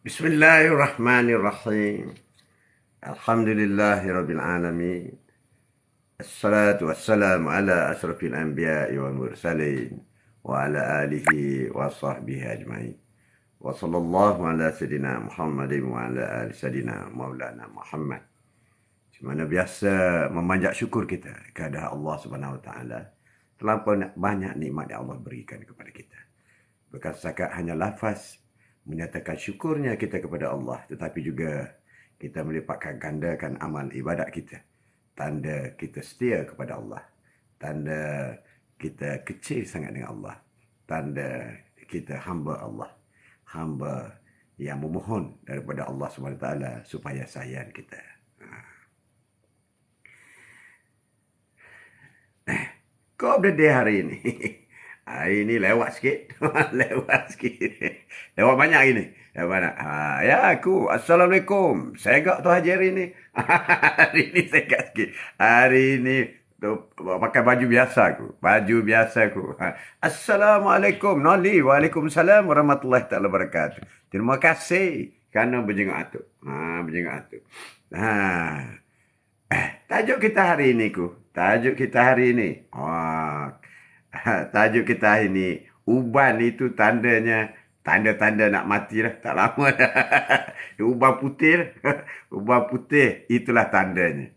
Bismillahirrahmanirrahim. Alhamdulillahirabbil alamin. Assalatu wassalamu ala asrafil anbiya'i wal mursalin wa ala alihi wa sahbihi ajma'in. Wa sallallahu ala sayidina Muhammadin wa ala ali sayidina Maulana Muhammad. Semana biasa memanjat syukur kita kepada Allah Subhanahu wa taala terlampau banyak nikmat yang Allah berikan kepada kita. Bukan setakat hanya lafaz menyatakan syukurnya kita kepada Allah, tetapi juga kita melipatkan gandakan amal ibadat kita. Tanda kita setia kepada Allah. Tanda kita kecil sangat dengan Allah. Tanda kita hamba Allah. Hamba yang memohon daripada Allah SWT supaya sayang kita. Kau of the day hari ini. Hari ini lewat sikit. Lewat sikit. Lewat banyak ini. Lewat banyak. Ya aku. Assalamualaikum. Saya agak tu Haji hari ini. Hari ini saya agak sikit. Hari ini tu, pakai baju biasa aku. Baju biasa aku. Assalamualaikum. Noli. Waalaikumsalam warahmatullahi taala wabarakatuh. Terima kasih kerana berjenguk atuk. Berjenguk atuk. Tajuk kita hari ini ku. Tajuk kita hari ini. Tajuk kita hari ini. Uban itu tandanya. Tanda-tanda nak mati lah. Tak lama dah. Uban putih. Uban putih. Itulah tandanya.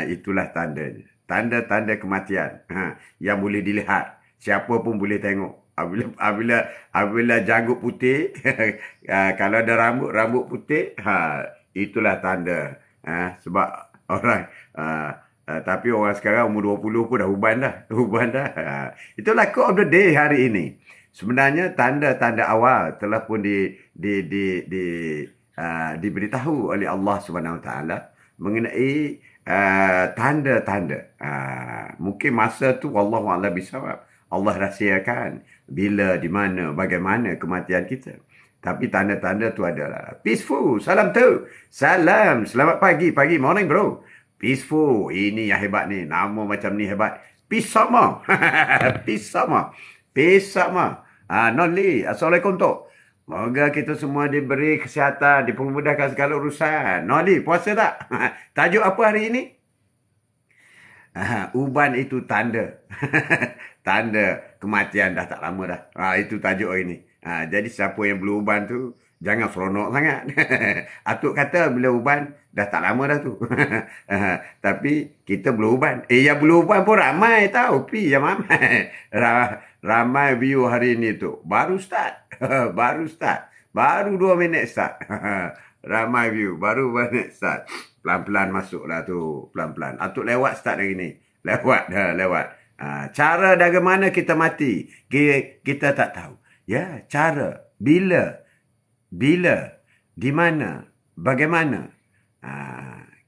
Itulah tandanya. Tanda-tanda kematian. Yang boleh dilihat. Siapa pun boleh tengok. Apabila janggut putih. Kalau ada rambut putih. Itulah tanda. Sebab orang... tapi orang sekarang umur 20 pun dah uban dah. Itulah quote of the day hari ini. Sebenarnya tanda-tanda awal telah pun diberitahu oleh Allah Subhanahu Wa Taala mengenai tanda-tanda. Mungkin masa tu wallahu a'lam bisawab. Allah rahsiakan bila, di mana, bagaimana kematian kita. Tapi tanda-tanda tu adalah peaceful. Salam tu. Salam. Selamat pagi. Morning bro. Peaceful. Ini yang hebat ni. Nama macam ni hebat. Peace sama. Peace sama. Noli. Assalamualaikum Tok. Moga kita semua diberi kesihatan, dipermudahkan segala urusan. Noli, puasa tak? Tajuk apa hari ini? Uban itu tanda. Tanda kematian dah tak lama dah. Itu tajuk hari ini. Jadi siapa yang belum uban tu, jangan seronok sangat. Atuk kata bila uban, dah tak lama dah tu. Tapi kita belum uban. Yang belum uban pun ramai tau. Yang ramai. Ramai view hari ni tu. Baru start. Baru 2 minit start. Ramai view. Baru 2 minit start. Pelan-pelan masuk lah tu. Pelan-pelan. Atuk lewat start hari ni. Lewat. Cara dari mana kita mati, kita tak tahu. Ya, cara. Bila, di mana, bagaimana,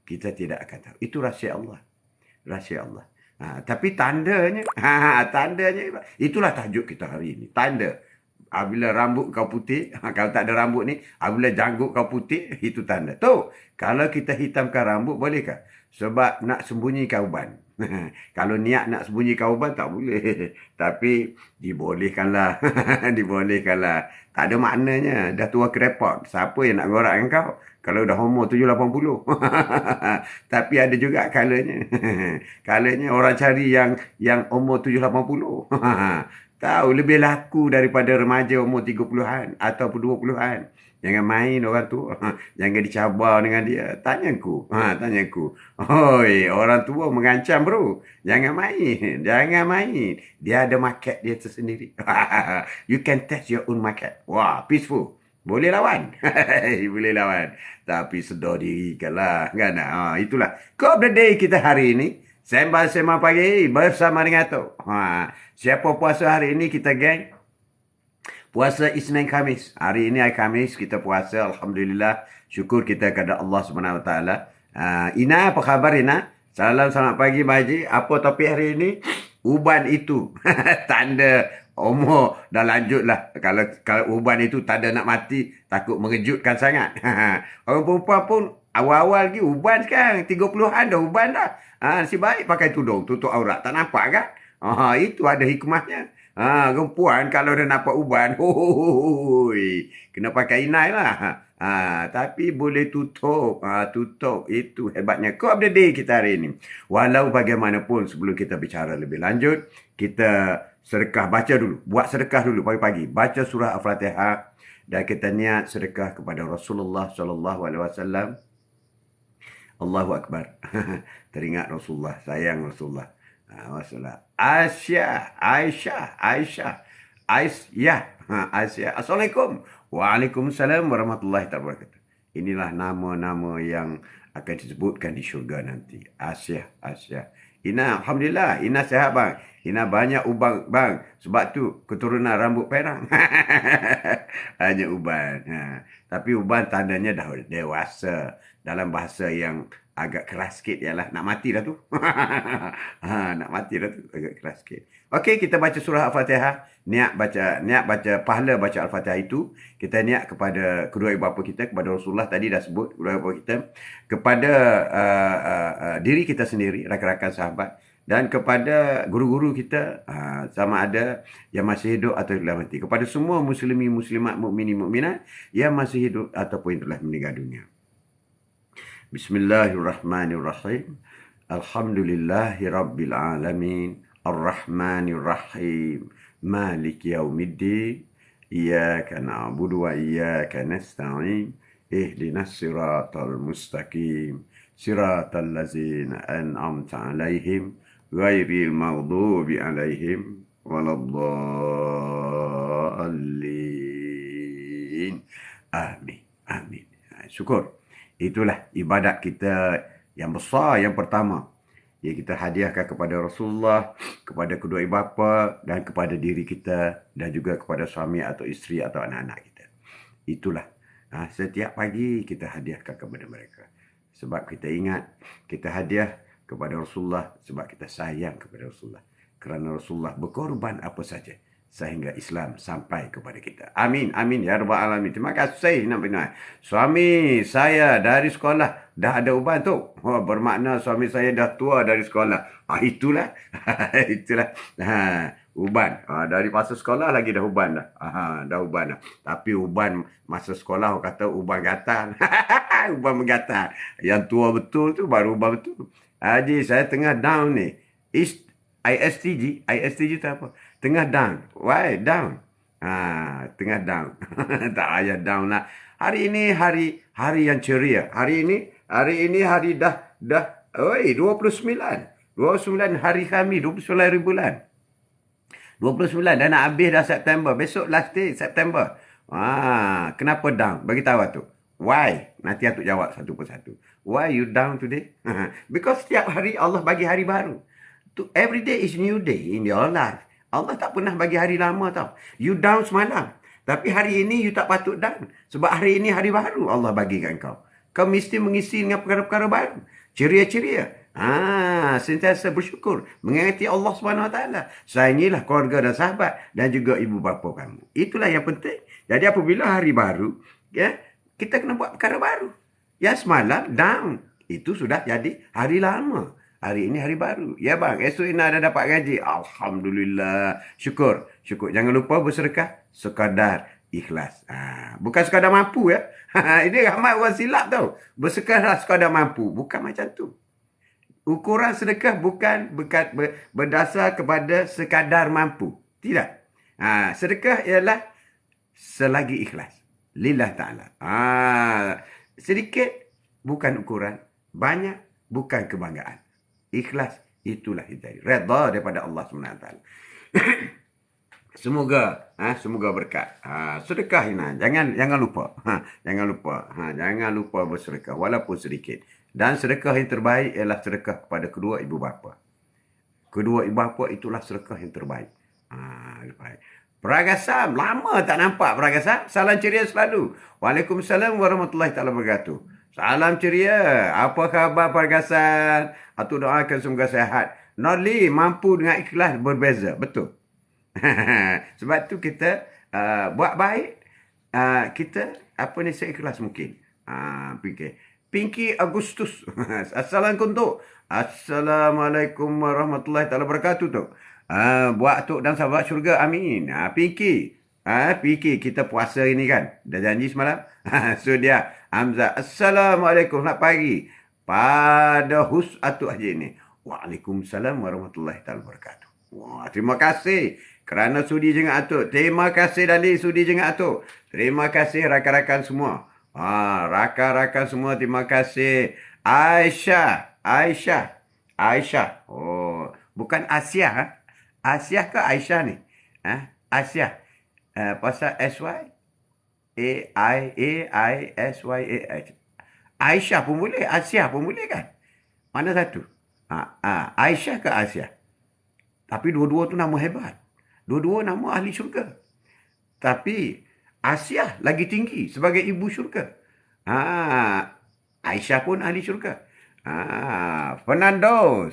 kita tidak akan tahu. Itu rahsia Allah. Tapi tandanya, itulah tajuk kita hari ini. Tanda. Apabila rambut kau putih, kalau tak ada rambut ni, apabila janggut kau putih, itu tanda. Tu, kalau kita hitamkan rambut, bolehkah? Sebab nak sembunyikan uban. Kalau niat nak sembunyikan uban, tak boleh. Tapi, dibolehkanlah. Tak ada maknanya. Dah tua kerepot. Siapa yang nak gorak dengan kau? Kalau dah umur 7-80. Tapi ada juga kalanya. Kalanya orang cari yang umur 7-80. Tahu lebih laku daripada remaja umur 30-an ataupun 20-an. Jangan main orang tu. Jangan dicabar dengan dia. Tanya aku. Hoi, orang tua mengancam bro. Jangan main. Dia ada market dia tersendiri. You can test your own market. Wah, peaceful. Boleh lawan. Boleh lawan. Tapi sedar diri lah. Kan? Itulah. Quote of the day kita hari ini. Sembang-sembang pagi bersama dengan tu. Siapa puasa hari ini kita geng? Puasa Isnin Khamis. Hari ini hari Khamis kita puasa. Alhamdulillah. Syukur kita kepada Allah SWT. Ina, apa khabar Ina? Salam selamat pagi Pak Haji. Apa topik hari ini? Uban itu. Tanda umur dah lanjut lah. Kalau uban itu tanda nak mati, takut mengejutkan sangat. Orang perempuan pun awal-awal lagi uban sekarang. 30-an dah uban dah. Nasib baik pakai tudung, tutup aurat. Tak nampak kan? Itu ada hikmahnya. Perempuan kalau dia nampak uban, hoi, kena pakai inai lah. Tapi boleh tutup. Tutup. Itu hebatnya Quote of the Day kita hari ini. Walau bagaimanapun, sebelum kita bicara lebih lanjut, kita sedekah, baca dulu. Buat sedekah dulu pagi-pagi. Baca surah Al-Fatihah. Dan kita niat sedekah kepada Rasulullah SAW. Allahu Akbar. Teringat Rasulullah. Sayang Rasulullah. Aisyah. Assalamualaikum. Waalaikumsalam warahmatullahi wabarakatuh. Inilah nama-nama yang akan disebutkan di syurga nanti. Aisyah. Ina, Alhamdulillah. Ina sihat bang. Ina banyak uban bang. Sebab tu keturunan rambut perang. Hanya uban. Tapi uban tandanya dah dewasa. Dalam bahasa yang agak keras sikit ialah nak mati dah tu. Nak mati dah tu, agak keras sikit. Okey, kita baca surah Al-Fatihah. Niat baca pahala baca Al-Fatihah itu. Kita niat kepada kedua ibu bapa kita, kepada Rasulullah tadi dah sebut, kedua ibu bapa kita, kepada diri kita sendiri, rakan-rakan sahabat, dan kepada guru-guru kita, sama ada yang masih hidup atau telah mati. Kepada semua muslimi, muslimat, mukmini, mukminat yang masih hidup ataupun telah meninggal dunia. Bismillahirrahmanirrahim. Alhamdulillahi Rabbil Alamin. Ar-Rahmanir-Rahim. Maliki yaumiddin. Iyaka na'budu wa iyaka nasta'in. Ihdinas siratal mustaqim. Siratal ladzina an'amta 'alaihim ghairil maghdubi 'alaihim waladdallin. Amin. Syukur. Itulah ibadat kita yang besar yang pertama. Yang kita hadiahkan kepada Rasulullah, kepada kedua ibu bapa dan kepada diri kita dan juga kepada suami atau isteri atau anak-anak kita. Itulah. Setiap pagi kita hadiahkan kepada mereka. Sebab kita ingat, kita hadiah kepada Rasulullah sebab kita sayang kepada Rasulullah. Kerana Rasulullah berkorban apa saja sehingga Islam sampai kepada kita. Amin ya rabbal alamin. Terima kasih nak benar. Suami saya dari sekolah dah ada uban tu. Bermakna suami saya dah tua dari sekolah. Itulah. Uban. Dari masa sekolah lagi dah uban dah. Dah uban dah. Tapi uban masa sekolah orang kata uban gatal. Uban menggatal. Yang tua betul tu baru uban betul. Haji, saya tengah down ni. ISTG tu apa? Tengah down. Why down? Tengah down. Tak payah down lah. Hari ini hari yang ceria. Hari ini hari dah 29 hari kami, 29 hari bulan. 29 dah nak habis dah September. Besok last day September. Kenapa down? Bagi tahu tu. Why? Nanti aku jawab satu persatu. Why you down today? Because setiap hari Allah bagi hari baru. Every day is new day in your life. Allah tak pernah bagi hari lama tau. You down semalam. Tapi hari ini you tak patut down. Sebab hari ini hari baru Allah bagikan kau. Kau mesti mengisi dengan perkara-perkara baru. Ceria-ceria. Sentiasa bersyukur. Mengingati Allah SWT. Sayangilah keluarga dan sahabat. Dan juga ibu bapa kamu. Itulah yang penting. Jadi apabila hari baru, kita kena buat perkara baru. Yang semalam down. Itu sudah jadi hari lama. Hari ini hari baru. Ya bang, esok Ina dah dapat gaji. Alhamdulillah. Syukur. Jangan lupa bersedekah sekadar ikhlas. Bukan sekadar mampu ya. Ini ramai orang silap tau. Bersedekah sekadar mampu. Bukan macam tu. Ukuran sedekah bukan berdasar kepada sekadar mampu. Tidak. Sedekah ialah selagi ikhlas. Lillah ta'ala. Sedikit bukan ukuran. Banyak bukan kebanggaan. Ikhlas, itulah hidayah. Redha daripada Allah SWT. Semoga berkat. Sedekah ini. Jangan lupa. Jangan lupa bersedekah. Walaupun sedikit. Dan sedekah yang terbaik ialah sedekah kepada kedua ibu bapa. Kedua ibu bapa itulah sedekah yang terbaik. Peragasam. Lama tak nampak peragasam. Salam ceria selalu. Waalaikumsalam warahmatullahi wabarakatuh. Salam ceria. Apa khabar Pergasan? Aku doakan semoga sehat. Noli mampu dengan ikhlas berbeza. Betul. Sebab tu kita buat baik. Kita seikhlas mungkin. Pinky Agustus. Assalamualaikum tu. Assalamualaikum warahmatullahi wabarakatuh tu. Buat atuk dan sahabat syurga. Amin. Fikir. Fikir kita puasa ini kan. Dah janji semalam. So dia. Hamzah. Assalamualaikum. Selamat pagi. Pada atuk haji ini. Waalaikumsalam warahmatullahi wabarakatuh. Wah, terima kasih kerana sudi jengak atuk. Terima kasih Dali sudi jengak atuk. Terima kasih rakan-rakan semua. Rakan-rakan semua terima kasih. Aisyah. Oh, bukan Asia. Asia ke Aisyah ni? Asia. Pasal SY. AISYA. Aisyah pun boleh. Asia pun boleh kan? Mana satu? Aisyah ke Asia? Tapi dua-dua tu nama hebat. Dua-dua nama ahli syurga. Tapi Asia lagi tinggi sebagai ibu syurga. Aisyah pun ahli syurga. Fernando.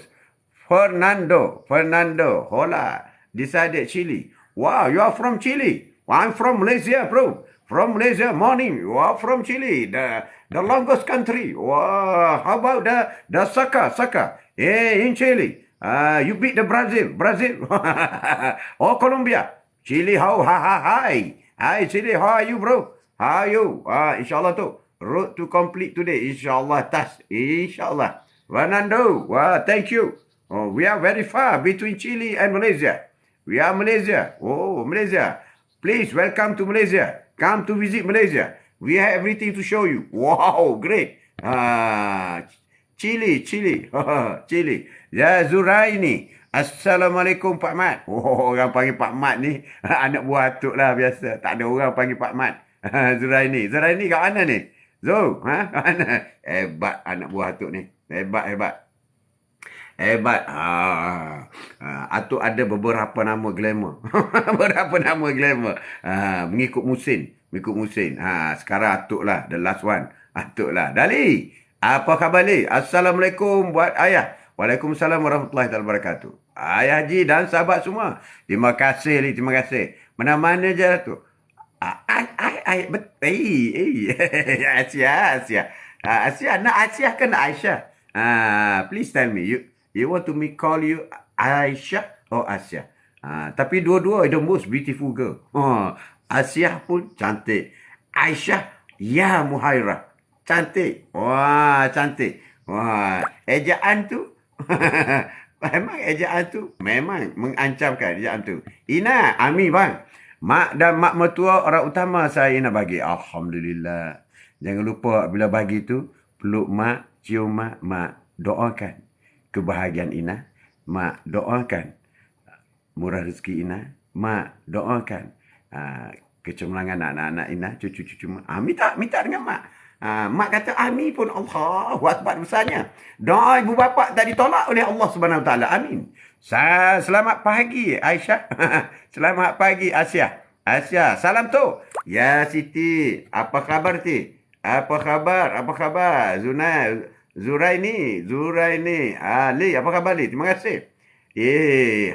Hola. Decided Chile. Wow, you are from Chile. I'm from Malaysia, bro. From Malaysia, morning. You are from Chile, the longest country. Wow, how about the Saka? In Chile. You beat the Brazil. Or Colombia. Chile, hi. Hi, Chile, how are you, bro? How are you? Inshallah tu. Road to complete today. Inshallah, Inshallah. Fernando, thank you. We are very far between Chile and Malaysia. We are Malaysia. Oh, Malaysia. Please, welcome to Malaysia. Come to visit Malaysia. We have everything to show you. Wow, great. Chile. Ya, Zuraini. Assalamualaikum Pak Mat. Orang panggil Pak Mat ni anak buah atuk lah biasa. Tak ada orang panggil Pak Mat. Zuraini kat mana ni? Kat mana? Hebat anak buah atuk ni. Hebat. Atuk ada beberapa nama glamour. Mengikut musim. Sekarang atuk lah. The last one. Atuk lah. Dali. Apa khabar ni? Assalamualaikum buat ayah. Waalaikumsalam warahmatullahi wabarakatuh. Ayah Haji dan sahabat semua. Terima kasih. Mana-mana je tu. Asia. Nak Asia ke nak Aisyah? Please tell me. You want to me call you Aisyah or Asia? Tapi dua-dua the most beautiful girl. Asia pun cantik. Aisyah, ya Muhairah. Cantik. Wah, cantik. Wah, ejaan tu. Memang mengancamkan ejaan tu. Ina, Ami bang. Mak dan mak mertua orang utama saya Ina bagi. Alhamdulillah. Jangan lupa bila bagi tu, peluk mak, cium mak, doakan kebahagiaan Ina. Mak doakan murah rezeki Ina. Mak doakan kecemerlangan anak-anak Ina, cucu-cucu mak. Minta dengan mak. Mak kata amin pun Allahu Akbar besarnya. Doa ibu bapa tak ditolak oleh Allah Subhanahu Wa Taala. Amin. Selamat pagi Aisyah. Selamat pagi Asia. Salam tu. Ya Siti, apa khabar ti? Apa khabar? Zuraini. Ali, apa khabar ni? Terima kasih.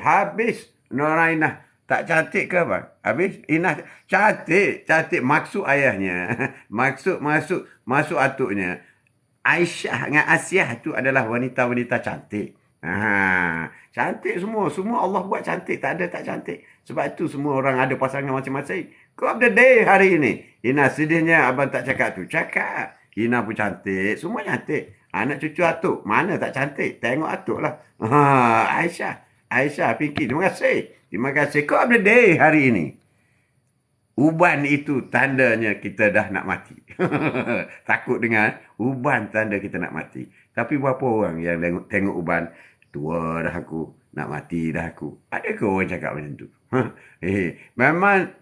Habis Norainah. Tak cantik ke bang? Habis Inah cantik. Maksud ayahnya. Maksud atuknya. Aisyah dengan Asia tu adalah wanita-wanita cantik. Cantik semua. Semua Allah buat cantik. Tak ada tak cantik. Sebab itu semua orang ada pasangan macam-macam. Kau the day hari ini. Inah sedihnya abang tak cakap tu. Cakap. Inah pun cantik. Semua cantik. Anak cucu atuk. Mana tak cantik? Tengok atuk lah. Aisyah fikir. Terima kasih. Kau ada day hari ini. Uban itu tandanya kita dah nak mati. Takut dengar. Uban tanda kita nak mati. Tapi berapa orang yang tengok uban, tua dah aku, nak mati dah aku. Ada ke orang cakap macam tu?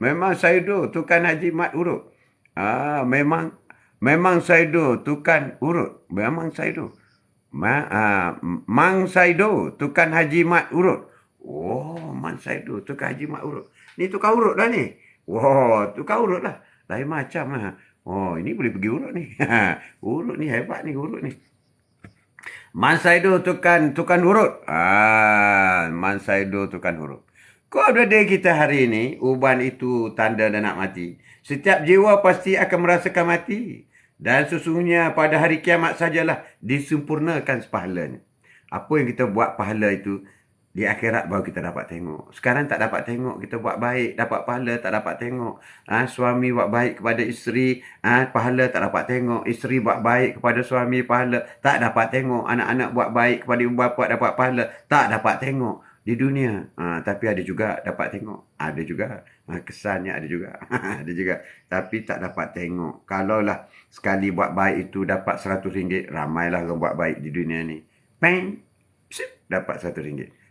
Memang Saido Tukan Haji Mat Urut. Memang Saido Tukan Urut. Memang Saido. Mang Saido Tukan Haji Mat Urut. Oh, Man Saido Tukar Haji Mat Urut. Ni tukar urut dah ni. Wah, tukar urut lah. Lain macam lah. Oh, ini boleh pergi urut ni. Urut ni hebat ni, urut ni. Man Saido tukan urut. Man Saido tukan urut. Kau ada day kita hari ini, uban itu tanda dan nak mati. Setiap jiwa pasti akan merasakan mati. Dan sesungguhnya pada hari kiamat sajalah disempurnakan pahalanya. Apa yang kita buat pahala itu, Di akhirat baru kita dapat tengok. Sekarang tak dapat tengok. Kita buat baik, dapat pahala, tak dapat tengok. Suami buat baik kepada isteri, pahala tak dapat tengok. Isteri buat baik kepada suami, pahala tak dapat tengok. Anak-anak buat baik kepada ibu bapa, dapat pahala, tak dapat tengok di dunia. Tapi ada juga dapat tengok. Ada juga. Kesannya ada juga. Ada juga. Tapi tak dapat tengok. Kalaulah sekali buat baik itu dapat RM100, ramailah orang buat baik di dunia ni. Peng, sip, dapat RM100.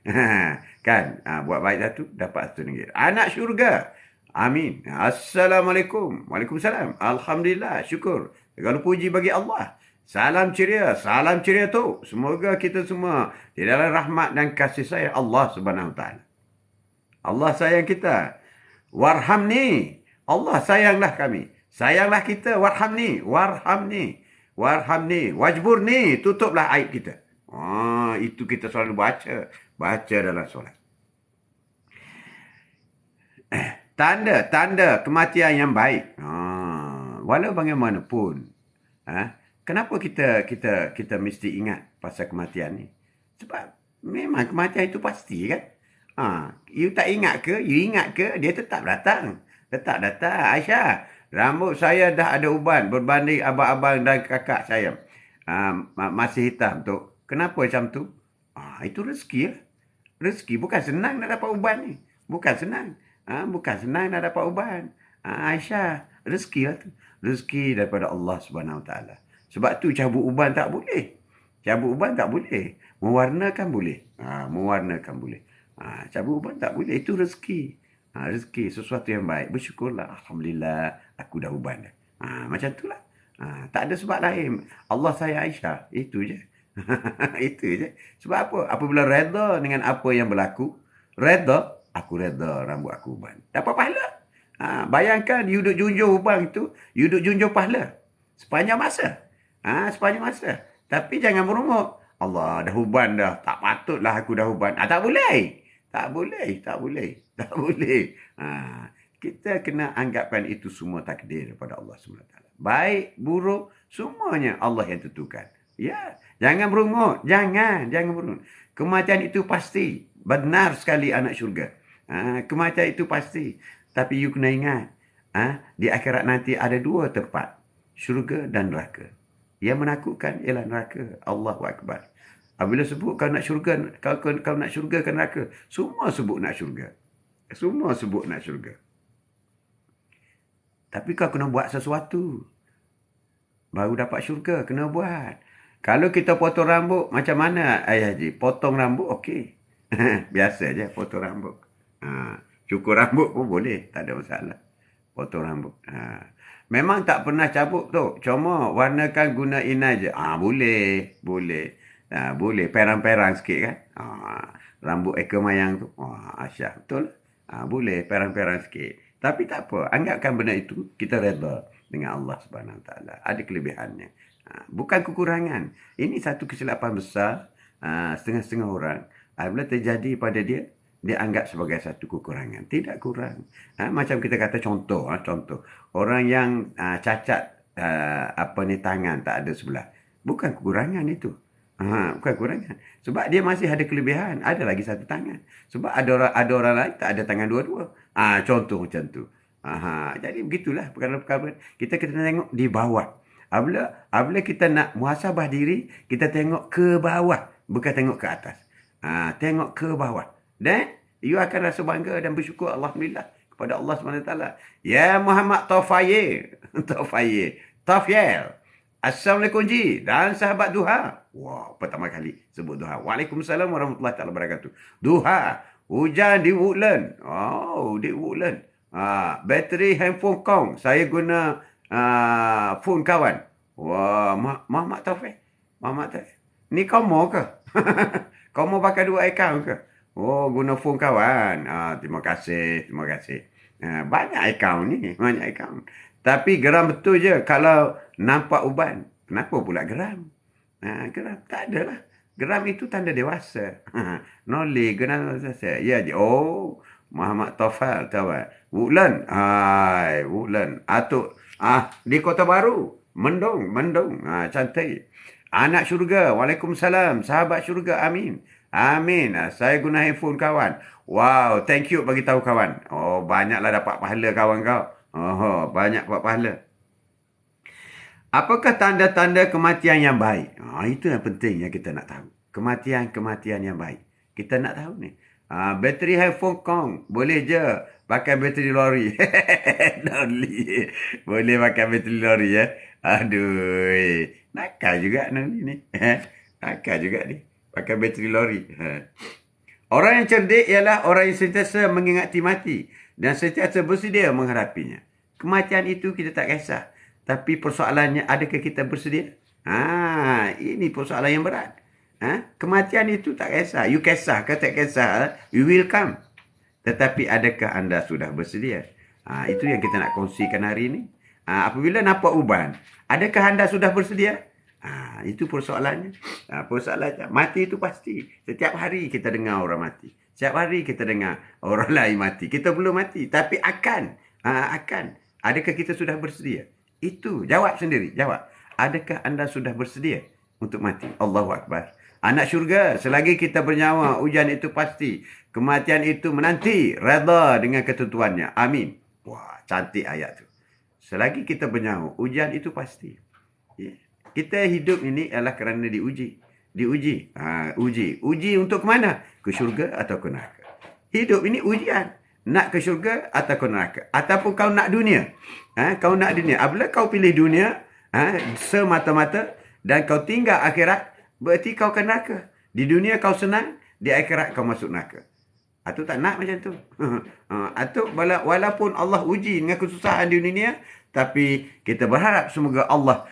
Kan? Buat baik satu, dapat RM1. Anak syurga. Amin. Assalamualaikum. Waalaikumsalam. Alhamdulillah. Syukur. Segala puji bagi Allah. Salam ceria. Salam ceria tu. Semoga kita semua di dalam rahmat dan kasih sayang Allah Subhanahu Wa Taala. Allah sayang kita. Warhamni. Allah sayanglah kami. Sayanglah kita. Warhamni. Warhamni. Warhamni. Wajburni. Tutuplah aib kita. Itu kita selalu baca. Baca dalam solat. Tanda kematian yang baik. Walau bagaimanapun. Kenapa kita mesti ingat pasal kematian ni? Sebab memang kematian itu pasti kan? You tak ingat ke? You ingat ke? Dia tetap datang. Tetap datang. Aisyah, rambut saya dah ada uban berbanding abang-abang dan kakak saya. Masih hitam tu. Kenapa macam tu? Itu rezeki lah. Rezeki bukan senang nak dapat uban ni. Bukan senang. Bukan senang nak dapat uban. Aisyah, rezeki lah tu. Rezeki daripada Allah Subhanahu Wa Taala. Sebab tu cabut uban tak boleh. Cabut uban tak boleh. Mewarnakan boleh. Mewarnakan boleh. Cabut uban tak boleh. Itu rezeki. Rezeki sesuatu yang baik. Bersyukurlah. Alhamdulillah, aku dah uban dah. Macam tu lah. Tak ada sebab lain. Allah sayang Aisyah. Itu je. Itu je. Sebab apa? Apabila reda dengan apa yang berlaku, reda, aku reda rambut aku uban. Dapat pahala. Bayangkan you duduk junjung uban itu, you duduk junjung pahala. Sepanjang masa. Sepanjang masa. Tapi jangan merungut. Allah, dah uban dah. Tak patutlah aku dah uban. Tak boleh. Tak boleh. Tak boleh. Tak boleh. Kita kena anggapkan itu semua takdir daripada Allah SWT. Baik, buruk, semuanya Allah yang tentukan. Ya, jangan berungut. Jangan berungut. Kematian itu pasti. Benar sekali anak syurga. Kematian itu pasti. Tapi you kena ingat. Di akhirat nanti ada dua tempat. Syurga dan neraka. Yang menakutkan ialah neraka. Allahu Akbar. Apabila sebut kau nak syurga, kau nak syurga ke neraka, semua sebut nak syurga. Semua sebut nak syurga. Tapi kau kena buat sesuatu. Baru dapat syurga. Kena buat. Kalau kita potong rambut, macam mana Ayah Haji? Potong rambut, okey. Biasa je, potong rambut. Cukur rambut pun boleh, tak ada masalah. Potong rambut. Memang tak pernah cabut tu. Cuma warnakan guna inai je. Boleh. Boleh. Perang-perang sikit kan. Rambut ekor mayang tu. Asyah, betul. Boleh, perang-perang sikit. Tapi tak apa. Anggapkan benda itu, kita reda dengan Allah Subhanahu Wa Taala. Ada kelebihannya. Bukan kekurangan. Ini satu kesilapan besar. Setengah-setengah orang. Bila terjadi pada dia, dia anggap sebagai satu kekurangan. Tidak kurang. Macam kita kata contoh. Orang yang cacat tangan tak ada sebelah. Bukan kekurangan itu. Bukan kekurangan. Sebab dia masih ada kelebihan. Ada lagi satu tangan. Sebab ada orang lain tak ada tangan dua-dua. Contoh macam tu. Jadi begitulah perkara-perkara. Kita kena tengok di bawah. Apabila kita nak muhasabah diri, kita tengok ke bawah. Bukan tengok ke atas. Tengok ke bawah. Dan you akan rasa bangga dan bersyukur Alhamdulillah kepada Allah SWT. Ya Muhammad Taufayel. Assalamualaikum Ji. Dan sahabat duha. Wah, pertama kali sebut duha. Waalaikumsalam warahmatullahi wabarakatuh. Duha. Hujan di Woodland. Di Woodland. Bateri handphone kong. Saya guna phone kawan. Wah, Muhammad Taufik. Ni kau mau ke? Kau mau pakai dua akaun ke? Guna phone kawan. Terima kasih. Banyak akaun ni. Tapi geram betul je kalau nampak uban. Kenapa pula geram? Geram. Tak adalah. Geram itu tanda dewasa. Noleh, geram dewasa. Ya je. Muhammad Taufal. Woodland. Woodland. Di Kota Baru. Mendung. Cantik. Anak syurga. Waalaikumsalam. Sahabat syurga. Amin. Amin. Saya guna handphone kawan. Wow, thank you bagi tahu kawan. Oh, banyaklah dapat pahala kawan kau. Oh, banyak dapat pahala. Apakah tanda-tanda kematian yang baik? Itu yang penting yang kita nak tahu. Kematian-kematian yang baik. Kita nak tahu ni. Bateri handphone kong. Boleh je pakai bateri lori. Noli. Boleh pakai bateri lori ya. Aduh. Nakal juga Noli ni. Nakal juga ni. Pakai bateri lori. Orang yang cerdik ialah orang yang sentiasa mengingati mati. Dan sentiasa bersedia menghadapinya. Kematian itu kita tak kisah. Tapi persoalannya, adakah kita bersedia? Ini persoalan yang berat. Kematian itu tak kisah. You kisah ke tak kisah, you will come. Tetapi adakah anda sudah bersedia? Itu yang kita nak kongsikan hari ini. Apabila nampak uban, adakah anda sudah bersedia? Itu persoalannya. Persoalannya, mati itu pasti. Setiap hari kita dengar orang mati. Setiap hari kita dengar orang lain mati. Kita belum mati. Tapi akan. Adakah kita sudah bersedia? Itu. Jawab sendiri. Jawab. Adakah anda sudah bersedia untuk mati? Allahu Akbar. Anak syurga, selagi kita bernyawa, ujian itu pasti. Kematian itu menanti. Redha dengan ketentuannya. Amin. Wah, cantik ayat tu. Selagi kita bernyawa, ujian itu pasti. Kita hidup ini adalah kerana diuji. Uji untuk ke mana? Ke syurga atau ke neraka. Hidup ini ujian. Nak ke syurga atau ke neraka. Ataupun kau nak dunia. Kau nak dunia. Apabila kau pilih dunia semata-mata dan kau tinggal akhirat, berarti kau ke neraka. Di dunia kau senang, di akhirat kau masuk neraka. Atuk tak nak macam tu. Atuk walaupun Allah uji dengan kesusahan di dunia, tapi kita berharap semoga Allah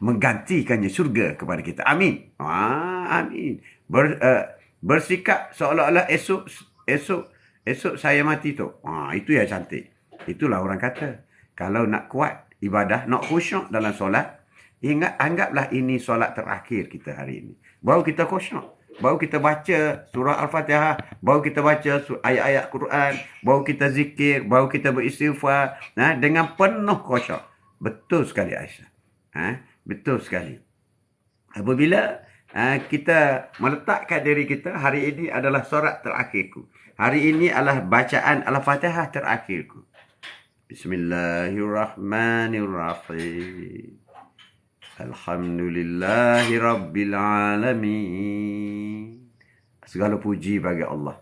menggantikannya syurga kepada kita. Amin. Amin. Bersikap seolah-olah esok saya mati tu. Itu yang cantik. Itulah orang kata. Kalau nak kuat ibadah, nak khusyuk dalam solat, anggaplah ini solat terakhir kita hari ini. Baru kita khusyuk. Baru kita baca surah Al-Fatihah. Baru kita baca ayat-ayat Quran. Baru kita zikir. Baru kita beristighfar. Dengan penuh khusyuk. Betul sekali Aisyah. Betul sekali. Apabila kita meletakkan diri kita, hari ini adalah solat terakhirku. Hari ini adalah bacaan Al-Fatihah terakhirku. Bismillahirrahmanirrahim. Alhamdulillahi Rabbil Alamin. Segala puji bagi Allah,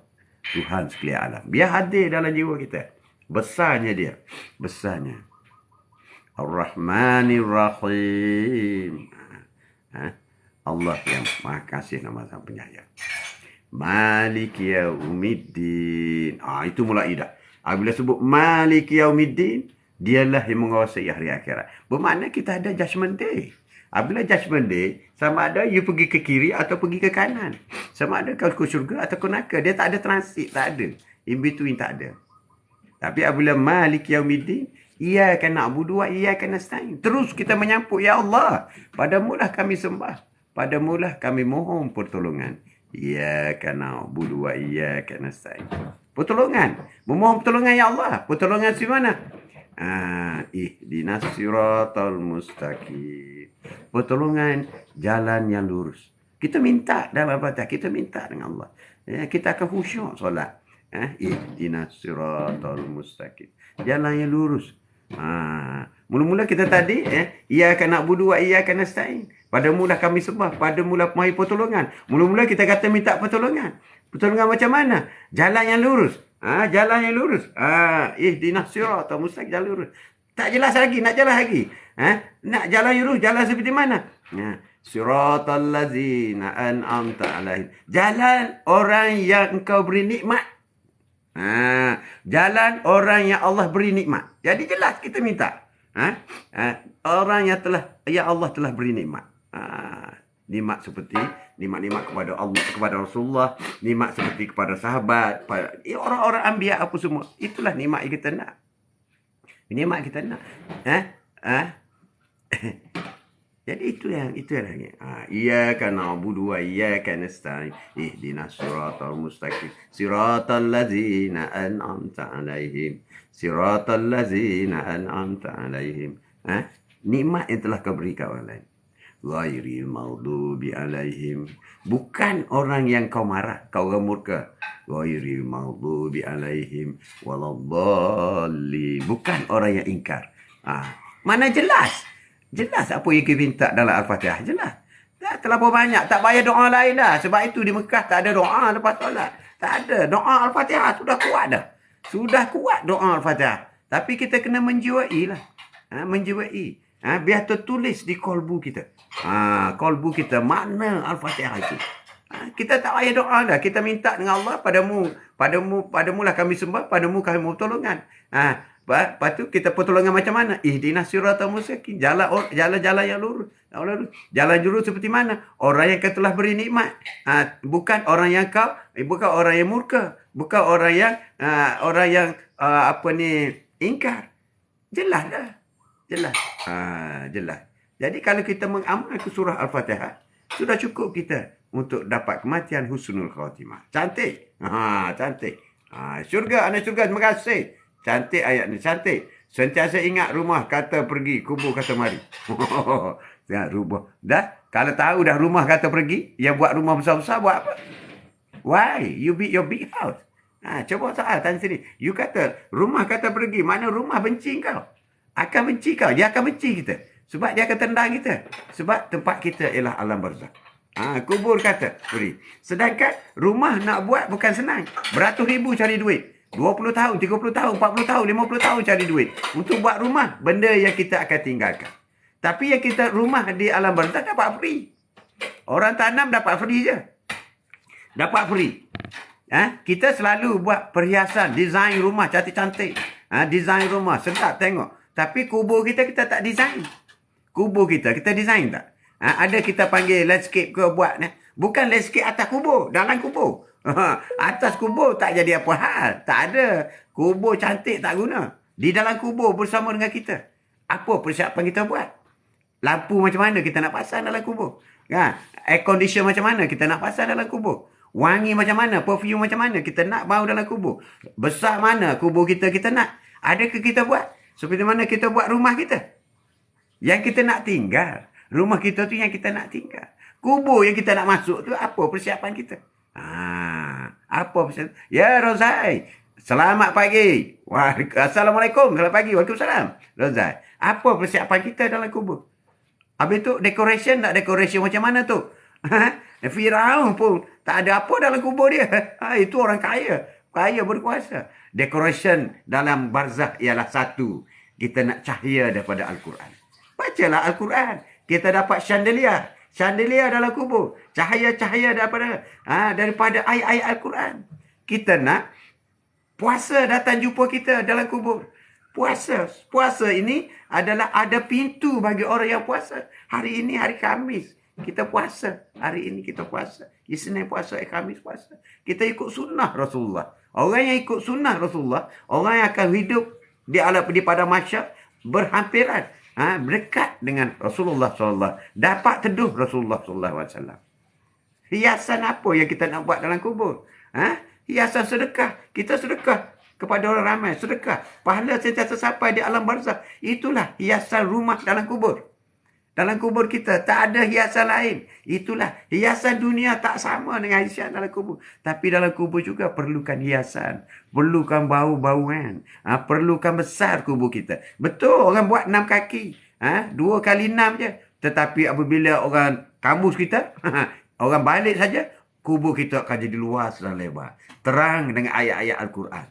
Tuhan sekalian alam. Biar hadir dalam jiwa kita. Besarnya dia. Besarnya. Ar-Rahmanir-Rahim. Allah yang maha kasih, nama sang penyayang. Malik Yaumiddin. Itu mulai dah. Apabila sebut Malik Yaumiddin, dialah yang menguasai hari akhirat. Bermakna kita ada judgment day. Apabila judgment day, sama ada you pergi ke kiri atau pergi ke kanan. Sama ada kau ke syurga atau ke neraka. Dia tak ada transit, tak ada. In between tak ada. Tapi apabila Malik Yaumiddin, iyyaka na'budu wa iyyaka nasta'in. Terus kita menyambut, ya Allah, padamulah kami sembah. Padamulah kami mohon pertolongan. Iyyaka na'budu wa iyyaka nasta'in. Pertolongan. Memohon pertolongan, ya Allah. Pertolongan di mana? Ihdinas siratal mustaqim. Pertolongan jalan yang lurus. Kita minta dalam Al-Fatihah, kita minta dengan Allah. Kita akan khusyuk solat. Ihdinas siratal mustaqim. Jalan yang lurus. Mula-mula kita tadi, iyyaka na'budu wa iyyaka nasta'in. Padamulah kami sembah, padamulah mai pertolongan. Mula-mula kita kata minta pertolongan. Pertolongan macam mana? Jalan yang lurus. Jalan yang lurus. Ihdinas siratal mustaqim, jalan lurus. Tak jelas lagi, nak jelas lagi. Nak jalan yang lurus, jalan seperti mana? Siratal ladzina an'amta alaihim. Jalan orang yang engkau beri nikmat. Jalan orang yang Allah beri nikmat. Jadi jelas kita minta. Orang yang ya Allah telah beri nikmat. Nikmat seperti nikmat-nikmat kepada Allah, kepada Rasulullah, nikmat seperti kepada sahabat, orang-orang anbiya apa semua. Itulah nikmat yang kita nak. Nikmat kita nak. Jadi itu yang lagi. Iyyaka na'budu wa iyyaka nasta'in. Ihdinas siratal mustaqim. Siratal ladzina an'amta 'alaihim. Siratal ladzina an'amta 'alaihim. Nikmat yang telah kau berikan orang lain. Ghairil maghdubi alaihim. Bukan orang yang kau marah, kau orang murka. Ghairil maghdubi alaihim waladdallin. Bukan orang yang ingkar. Mana jelas? Jelas apa yang kita minta dalam Al-Fatihah. Jelas. Tak terlalu banyak. Tak payah doa lain dah. Sebab itu di Mekah tak ada doa lepas solat. Tak ada. Doa Al-Fatihah sudah kuat dah. Sudah kuat doa Al-Fatihah. Tapi kita kena menjiwai lah. Menjiwai. Biar tertulis di kolbu kita. Kolbu kita. Mana Al-Fatihah itu. Kita tak payah doa dah. Kita minta dengan Allah. Padamu lah kami sembah. Padamu kami pertolongan. Lepas tu kita pertolongan macam mana? Ihdinas siratal mustaqim. Jalan-jalan yang lurus. Jalan lurus seperti mana? Orang yang telah beri nikmat. Bukan orang yang bukan orang yang murka. Bukan orang yang ingkar. Jelas dah. Jelas. Jelas. Jadi kalau kita mengamalkan surah Al-Fatihah, sudah cukup kita untuk dapat kematian husnul khatimah. Cantik. Cantik. Syurga, anak syurga, terima kasih. Cantik ayat ni, cantik. Sentiasa ingat rumah kata pergi, kubur kata mari. Rumah. Dah, kalau tahu dah rumah kata pergi, yang buat rumah besar-besar buat apa? Why? You build your big house. Coba soal tanya sini. You kata, rumah kata pergi, mana rumah benci kau? Akan benci kau, dia akan benci kita. Sebab dia akan tendang kita. Sebab tempat kita ialah alam barzakh. Kubur kata pergi. Sedangkan rumah nak buat bukan senang. Beratus ribu cari duit. 20 tahun, 30 tahun, 40 tahun, 50 tahun cari duit. Untuk buat rumah, benda yang kita akan tinggalkan. Tapi yang kita rumah di alam barzakh dapat free. Orang tanam dapat free je. Dapat free. Kita selalu buat perhiasan, design rumah cantik-cantik. Design rumah, sedap tengok. Tapi kubur kita tak design. Kubur kita design tak? Ada kita panggil landscape ke buat. Bukan landscape atas kubur, dalam kubur. Atas kubur tak jadi apa hal. Tak ada. Kubur cantik tak guna. Di dalam kubur bersama dengan kita. Apa persiapan kita buat? Lampu macam mana kita nak pasang dalam kubur? Air condition macam mana kita nak pasang dalam kubur? Wangi macam mana? Perfume macam mana kita nak bau dalam kubur? Besar mana kubur kita nak? Adakah kita buat? Seperti mana kita buat rumah kita? Yang kita nak tinggal. Rumah kita tu yang kita nak tinggal. Kubur yang kita nak masuk tu apa persiapan kita? Apa persiapan? Ya Rozai, selamat pagi. Assalamualaikum. Selamat pagi. Waalaikumsalam. Rozai, apa persiapan kita dalam kubur? Habis tu decoration macam mana tu? Firaun pun tak ada apa dalam kubur dia. Itu orang kaya. Kaya berkuasa. Decoration dalam barzakh ialah satu. Kita nak cahaya daripada Al-Quran. Bacalah Al-Quran. Kita dapat chandelier. Chandelier dalam kubur. Cahaya-cahaya daripada ayat-ayat Al-Quran. Kita nak puasa datang jumpa kita dalam kubur. Puasa. Puasa ini adalah ada pintu bagi orang yang puasa. Hari ini hari Khamis. Kita puasa. Hari ini kita puasa. Isnin puasa, Khamis puasa. Kita ikut sunnah Rasulullah. Orang yang ikut sunnah Rasulullah, orang yang akan hidup di pada mahsyar berhampiran. Berdekat dengan Rasulullah SAW. Dapat teduh Rasulullah SAW. Hiasan apa yang kita nak buat dalam kubur? Hiasan sedekah. Kita sedekah kepada orang ramai. Sedekah. Pahala sentiasa sampai di alam barzakh. Itulah hiasan rumah dalam kubur. Dalam kubur kita tak ada hiasan lain. Itulah hiasan dunia tak sama dengan hiasan dalam kubur. Tapi dalam kubur juga perlukan hiasan. Perlukan bau-bauan. Perlukan besar kubur kita. Betul orang buat 6 kaki. 2 kali 6 je. Tetapi apabila orang kamus kita, orang balik saja, kubur kita akan jadi luas dan lebar. Terang dengan ayat-ayat Al-Quran.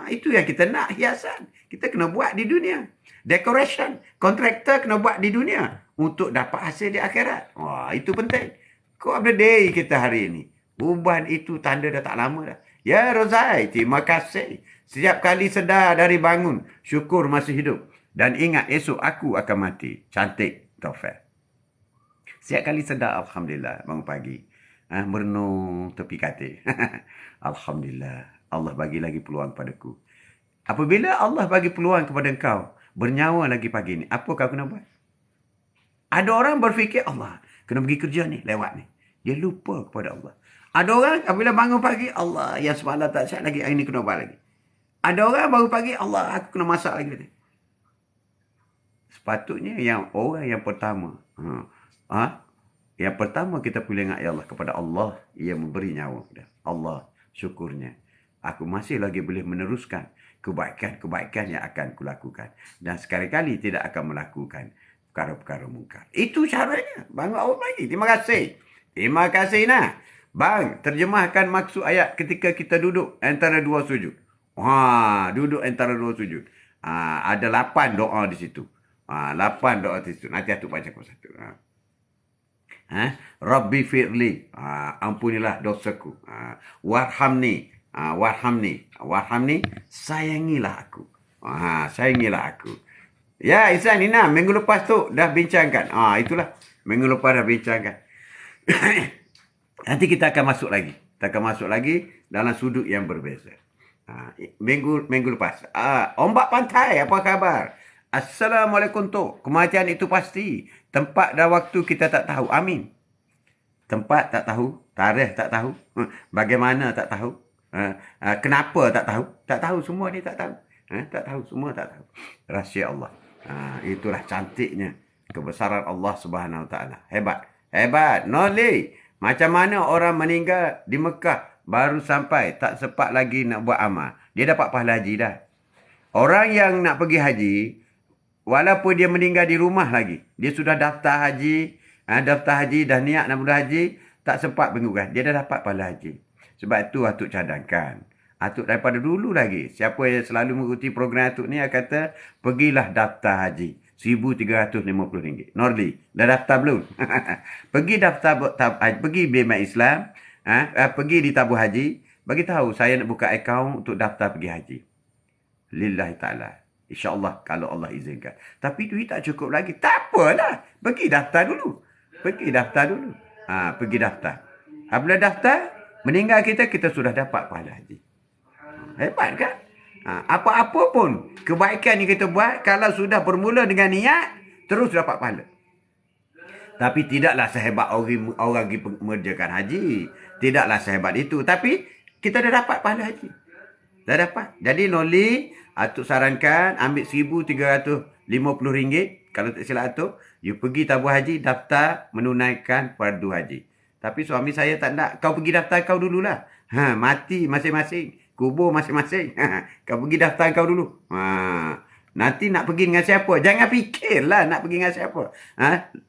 Itu yang kita nak, hiasan. Kita kena buat di dunia. Decoration. Kontraktor kena buat di dunia. Untuk dapat hasil di akhirat. Itu penting. Kau of the day kita hari ini. Uban itu tanda dah tak lama dah. Ya Rozai, terima kasih. Setiap kali sedar dari bangun, syukur masih hidup. Dan ingat esok aku akan mati. Cantik, Taufik. Setiap kali sedar, Alhamdulillah, bangun pagi. Merenung tepi katil. Alhamdulillah, Allah bagi lagi peluang padaku. Apabila Allah bagi peluang kepada engkau, bernyawa lagi pagi ni, apa kau kena buat? Ada orang berfikir, Allah, kena pergi kerja ni, lewat ni. Dia lupa kepada Allah. Ada orang, apabila bangun pagi, Allah, yang semalam tak sihat lagi, hari ni kena buat lagi. Ada orang bangun pagi, Allah, aku kena masak lagi. Sepatutnya yang orang yang pertama, Ha? Yang pertama kita boleh ingat ya Allah kepada Allah yang memberi nyawa. Allah, syukurnya. Aku masih lagi boleh meneruskan kebaikan-kebaikan yang akan kulakukan. Dan sekali-kali tidak akan melakukan perkara-perkara mungkar. Itu caranya. Bang Allah lagi. Terima kasih. Terima kasih nah. Bang, terjemahkan maksud ayat ketika kita duduk antara dua sujud. Duduk antara dua sujud. Ada 8 doa di situ. 8 doa di situ. Nanti aku baca satu. Rabbi firli, ampunilah dosaku. Warhamni, warhamni, sayangilah aku. Sayangilah aku. Ya, Ihsan, Nina, minggu lepas tu dah bincangkan. Itulah, minggu lepas dah bincangkan. Nanti kita akan masuk lagi. Kita akan masuk lagi dalam sudut yang berbeza. Minggu lepas. Ombak pantai, apa khabar? Assalamualaikum tu. Kematian itu pasti. Tempat dan waktu kita tak tahu. Amin. Tempat tak tahu. Tarikh tak tahu. Bagaimana tak tahu. Kenapa tak tahu. Tak tahu. Semua ni tak tahu. Tak tahu. Semua tak tahu. Rahsia Allah. Itulah cantiknya kebesaran Allah Subhanahu Wa Taala. Hebat. Hebat. Nolih. Macam mana orang meninggal di Mekah baru sampai. Tak sempat lagi nak buat amal. Dia dapat pahala haji dah. Orang yang nak pergi haji, walaupun dia meninggal di rumah lagi, dia sudah daftar haji, dah niat nak berhaji, tak sempat pengugas. Dia dah dapat pahala haji. Sebab itu Atuk cadangkan. Atuk daripada dulu lagi, siapa yang selalu mengikuti program Atuk ni, kata, pergilah daftar haji. RM1,350. Norli, dah daftar belum? Pergi daftar haji, pergi Bima Islam, pergi di tabung haji, bagi tahu saya nak buka akaun untuk daftar pergi haji. Lillahi ta'ala. InsyaAllah kalau Allah izinkan. Tapi duit tak cukup lagi. Tak apalah. Pergi daftar dulu. Pergi daftar dulu. Pergi daftar. Apabila daftar, meninggal kita sudah dapat pahala haji. Hebat kan? Apa-apa pun kebaikan yang kita buat, kalau sudah bermula dengan niat, terus dapat pahala. Tapi tidaklah sehebat orang pergi mengerjakan haji. Tidaklah sehebat itu. Tapi kita dah dapat pahala haji. Dah dapat. Jadi Noli, Atuk sarankan ambil RM1,350. Kalau tak silap Atuk, you pergi tabung haji, daftar menunaikan fardu haji. Tapi suami saya tak nak. Kau pergi daftar kau dululah. Mati masing-masing. Kubur masing-masing. Kau pergi daftar kau dulu. Nanti nak pergi dengan siapa? Jangan fikirlah nak pergi dengan siapa.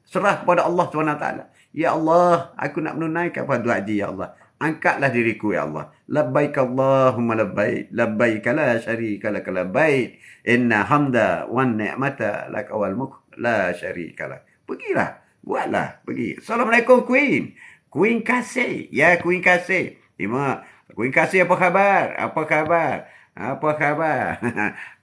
Serah kepada Allah SWT. Ya Allah, aku nak menunaikan fardu haji, ya Allah. Angkatlah diriku, ya Allah. Labbaik Allahumma labbaik. Labbaik la syarika lak labbaik. Inna hamda wan ni'mata lak wal mulk la syarika lak. Pergilah. Buatlah. Pergi. Assalamualaikum, Queen. Queen Kasih. Ya, Queen Kasih. Queen Kasih, apa khabar? Apa khabar? Apa khabar?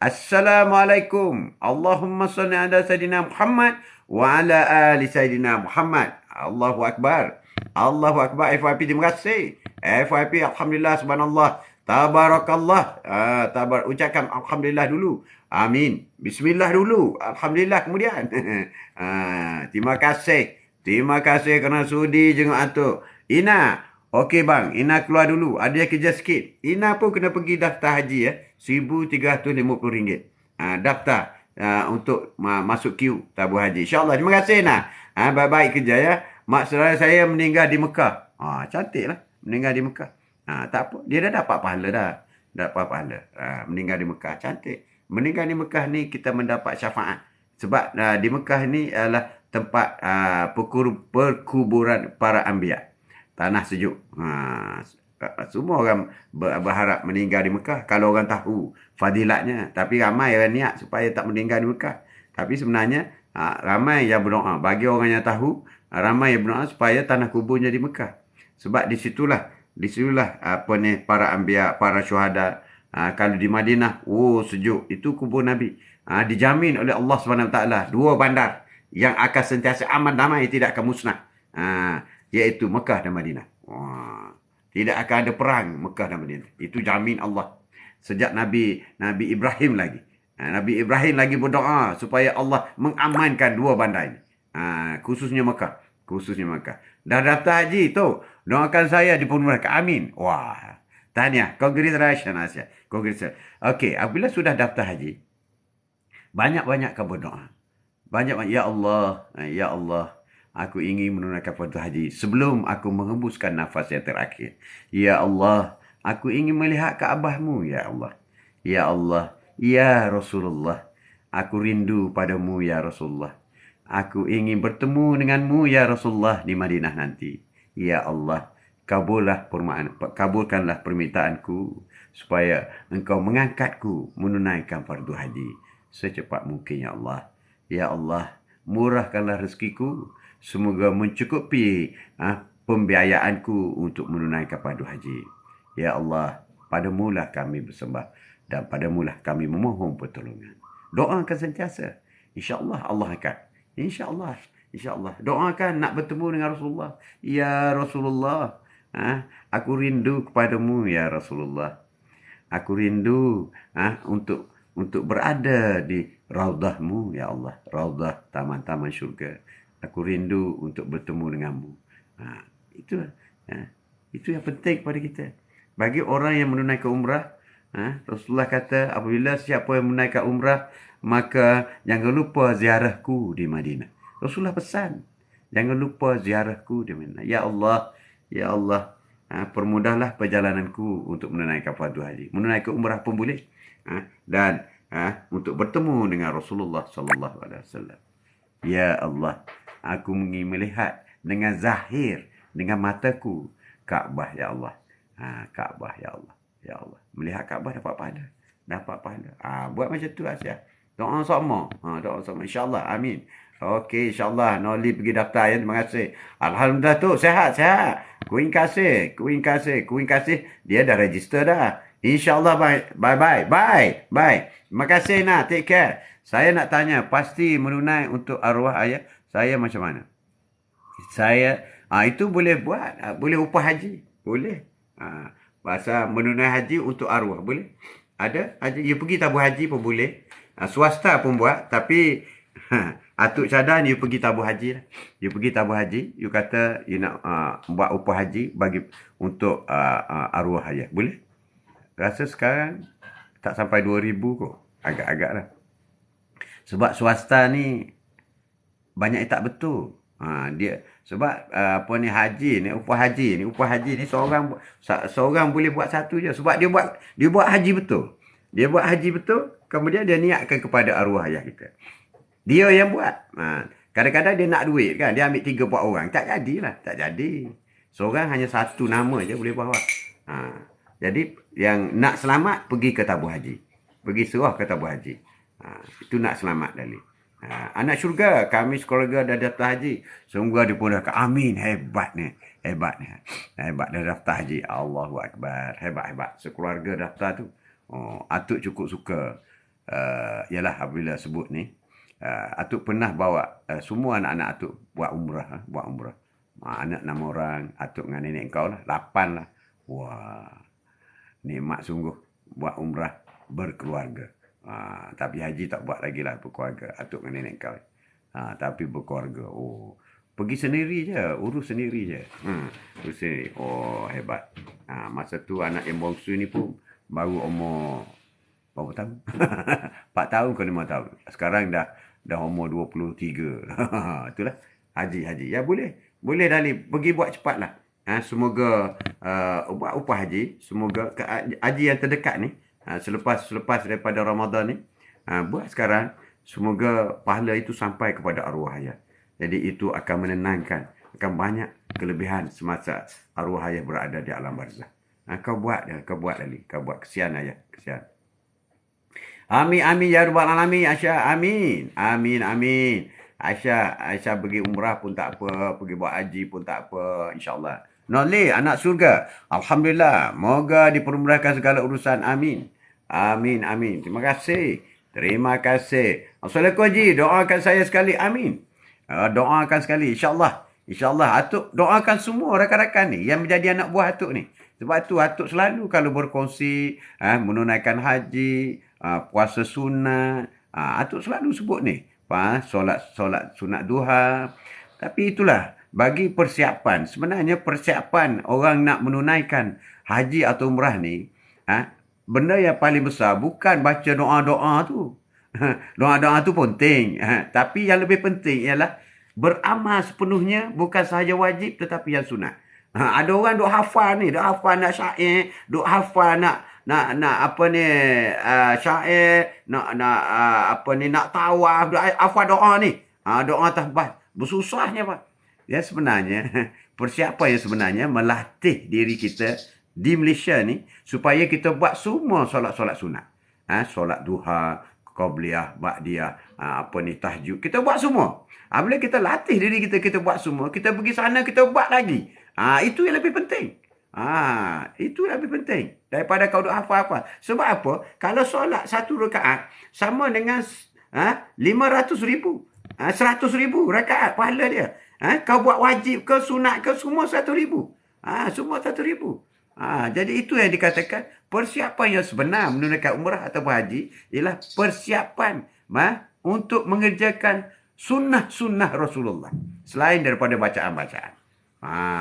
Assalamualaikum. Allahumma salli ala Sayyidina Muhammad wa ala ali Sayyidina Muhammad. Allahu Akbar. Allahu Akbar. FYP, terima kasih. FYP, Alhamdulillah, subhanallah. Tabarakallah. Ucapkan Alhamdulillah dulu. Amin. Bismillah dulu. Alhamdulillah kemudian. Terima kasih. Terima kasih kerana sudi jenguk Atuk. Ina. Okey bang. Ina keluar dulu. Ada yang kerja sikit. Ina pun kena pergi daftar haji ya. RM1,350. Daftar. Untuk masuk queue tabung haji. InsyaAllah. Terima kasih Ina. Baik-baik kerja ya. Mak saudara saya meninggal di Mekah. Cantik lah. Meninggal di Mekah. Tak apa. Dia dah dapat pahala dah. Dapat pahala. Meninggal di Mekah. Cantik. Meninggal di Mekah ni kita mendapat syafaat. Sebab di Mekah ni adalah tempat perkuburan para anbiya. Tanah sejuk. Semua orang berharap meninggal di Mekah. Kalau orang tahu fadilatnya. Tapi ramai orang niat supaya tak meninggal di Mekah. Tapi sebenarnya ramai yang berdoa. Bagi orang yang tahu, ramai yang berdoa supaya tanah kuburnya di Mekah. Sebab disitulah para anbiya, para syuhada. Kalau di Madinah, sejuk. Itu kubur Nabi. Dijamin oleh Allah SWT. 2 bandar yang akan sentiasa aman damai, tidak akan musnah. Iaitu Mekah dan Madinah. Tidak akan ada perang Mekah dan Madinah. Itu jamin Allah. Sejak Nabi Ibrahim lagi. Nabi Ibrahim lagi berdoa supaya Allah mengamankan 2 bandar ini. Khususnya Mekah. Dah daftar haji tu. Doakan saya dipermudahkan. Amin. Wah. Tahniah. Congratulations Asia. Congratulations. Okey. Apabila sudah daftar haji, banyak-banyak kau berdoa. Banyak-banyak. Ya Allah. Ya Allah. aku ingin menunaikan fardu haji sebelum aku menghembuskan nafas yang terakhir. Ya Allah, aku ingin melihat Kaabah-Mu, ya Allah. Ya Allah, ya Rasulullah, aku rindu padamu, ya Rasulullah. Aku ingin bertemu denganmu, ya Rasulullah, di Madinah nanti. Ya Allah, kabulkanlah permintaanku supaya engkau mengangkatku menunaikan fardu haji secepat mungkin, ya Allah. Ya Allah, murahkanlah rezekiku, semoga mencukupi pembiayaanku untuk menunaikan fardu haji. Ya Allah, padamulah kami bersembah dan padamulah kami memohon pertolongan. Doakan sentiasa. InsyaAllah Allah akan. InsyaAllah. InsyaAllah. Doakan nak bertemu dengan Rasulullah. Ya Rasulullah, aku rindu kepadamu, ya Rasulullah. Aku rindu untuk berada di raudahmu, ya Allah. Raudah, taman-taman syurga. Aku rindu untuk bertemu denganmu. Itulah. Itu yang penting kepada kita. Bagi orang yang menunaikan umrah, Rasulullah kata, apabila siapa yang menunaikan umrah, maka jangan lupa ziarahku di Madinah. Rasulullah pesan, jangan lupa ziarahku di Madinah. Ya Allah, ya Allah, permudahlah perjalananku untuk menunaikan fardu haji. Menunaikan umrah pun boleh. Dan untuk bertemu dengan Rasulullah sallallahu alaihi wasallam. Ya Allah, aku ingin melihat dengan zahir, dengan mataku, Kaabah, ya Allah. Kaabah, ya Allah. Ya Allah. Melihat Kaabah dapat pahala. Dapat pahala. Buat macam tu, Asyah. Doa sama. Doa sama. InsyaAllah. Amin. Okey, insyaAllah. Noli pergi daftar ya. Terima kasih. Alhamdulillah tu. Sehat, sehat. Kuing kasih. Dia dah register dah. InsyaAllah. Bye. Bye. Terima kasih nak. Take care. Saya nak tanya. Pasti menunai untuk arwah ayah. Saya macam mana? Saya, itu boleh buat. Boleh upah haji. Boleh. Pasal menunai haji untuk arwah. Boleh? Ada? You pergi tabur haji pun boleh. Swasta pun buat. Tapi atuk cadang you pergi tabur haji lah. You pergi tabur haji. You kata you nak buat upah haji bagi untuk arwah ayah. Boleh? Rasa sekarang tak sampai 2,000 kot. Agak-agak lah. Sebab swasta ni banyak yang tak betul. Dia sebab haji ni upah haji ni seorang boleh buat satu je sebab dia buat haji betul. Dia buat haji betul, kemudian dia niatkan kepada arwah ayah kita. Dia yang buat. Kadang-kadang dia nak duit kan, dia ambil 3-4 orang, tak jadi. Seorang hanya satu nama je boleh bawa. Jadi yang nak selamat pergi ke tabur haji. Pergi serah ke tabur haji. Itu nak selamat dari. Anak syurga, kami sekeluarga dah daftar haji. Semoga dia pun dah kata, amin, hebat dah daftar haji. Allahu Akbar, hebat. Sekeluarga daftar tu. Atuk cukup suka. Yalah, apabila sebut ni. Atuk pernah bawa semua anak-anak atuk buat umrah. Anak 6 orang, atuk dengan nenek kau lah, 8 lah. Wah, nikmat sungguh buat umrah berkeluarga. Tapi haji tak buat lagi lah berkeluarga. Atuk dengan nenek kau. Tapi berkeluarga. Pergi sendiri je. Urus sendiri je. Urus sendiri. Hebat. Masa tu anak yang bongsu ni pun baru umur berapa tahun? 4 tahun ke 5 tahun. Sekarang dah umur 23. Itulah. Haji. Ya boleh. Boleh Dali. Pergi buat cepat lah. Semoga buat upah haji. Semoga haji yang terdekat ni. Selepas daripada Ramadan ni, buat sekarang, semoga pahala itu sampai kepada arwah ayah. Jadi itu akan menenangkan, akan banyak kelebihan semasa arwah ayah berada di alam barzah. Kau buat Dali. Kau buat, kesian ayah, kesian. Amin ya rabbal alamin, Aisyah. Amin. Aisyah pergi umrah pun tak apa, pergi buat haji pun tak apa, insya-Allah. Noleh, anak surga. Alhamdulillah. Moga dipermudahkan segala urusan. Amin. Terima kasih. Assalamualaikum Haji. Doakan saya sekali. Amin. Doakan sekali. InsyaAllah. Atuk doakan semua rakan-rakan ni yang menjadi anak buah atuk ni. Sebab tu atuk selalu kalau berkongsi menunaikan haji, puasa sunat. Atuk selalu sebut ni. Solat sunat duha. Tapi itulah. Bagi persiapan, sebenarnya persiapan orang nak menunaikan haji atau umrah ni, benda yang paling besar bukan baca doa-doa tu. Doa-doa tu penting. Tapi yang lebih penting ialah beramal sepenuhnya bukan sahaja wajib tetapi yang sunat. Ada orang duk hafal ni, duk hafal nak syair, duk hafal nak apa ni, syair, apa ni, nak tawaf, duk hafal doa ni. Doa tahbah. Bersusahnya Pak. Ya sebenarnya persiapan yang sebenarnya melatih diri kita di Malaysia ni supaya kita buat semua solat-solat sunat. Solat duha, qabliyah, ba'diyah, apa ni, tahajud. Kita buat semua. Bila kita latih diri kita, kita buat semua. Kita pergi sana, kita buat lagi. Itu yang lebih penting. Itu yang lebih penting. Daripada kau duk hafal-hafal. Sebab apa? Kalau solat satu rakaat sama dengan 500,000. 100,000 rakaat pahala dia. Kau buat wajib ke sunat ke semua 1,000. Semua 1,000. Jadi itu yang dikatakan persiapan yang sebenar menunaikan umrah atau haji ialah persiapan untuk mengerjakan sunnah-sunnah Rasulullah selain daripada bacaan-bacaan.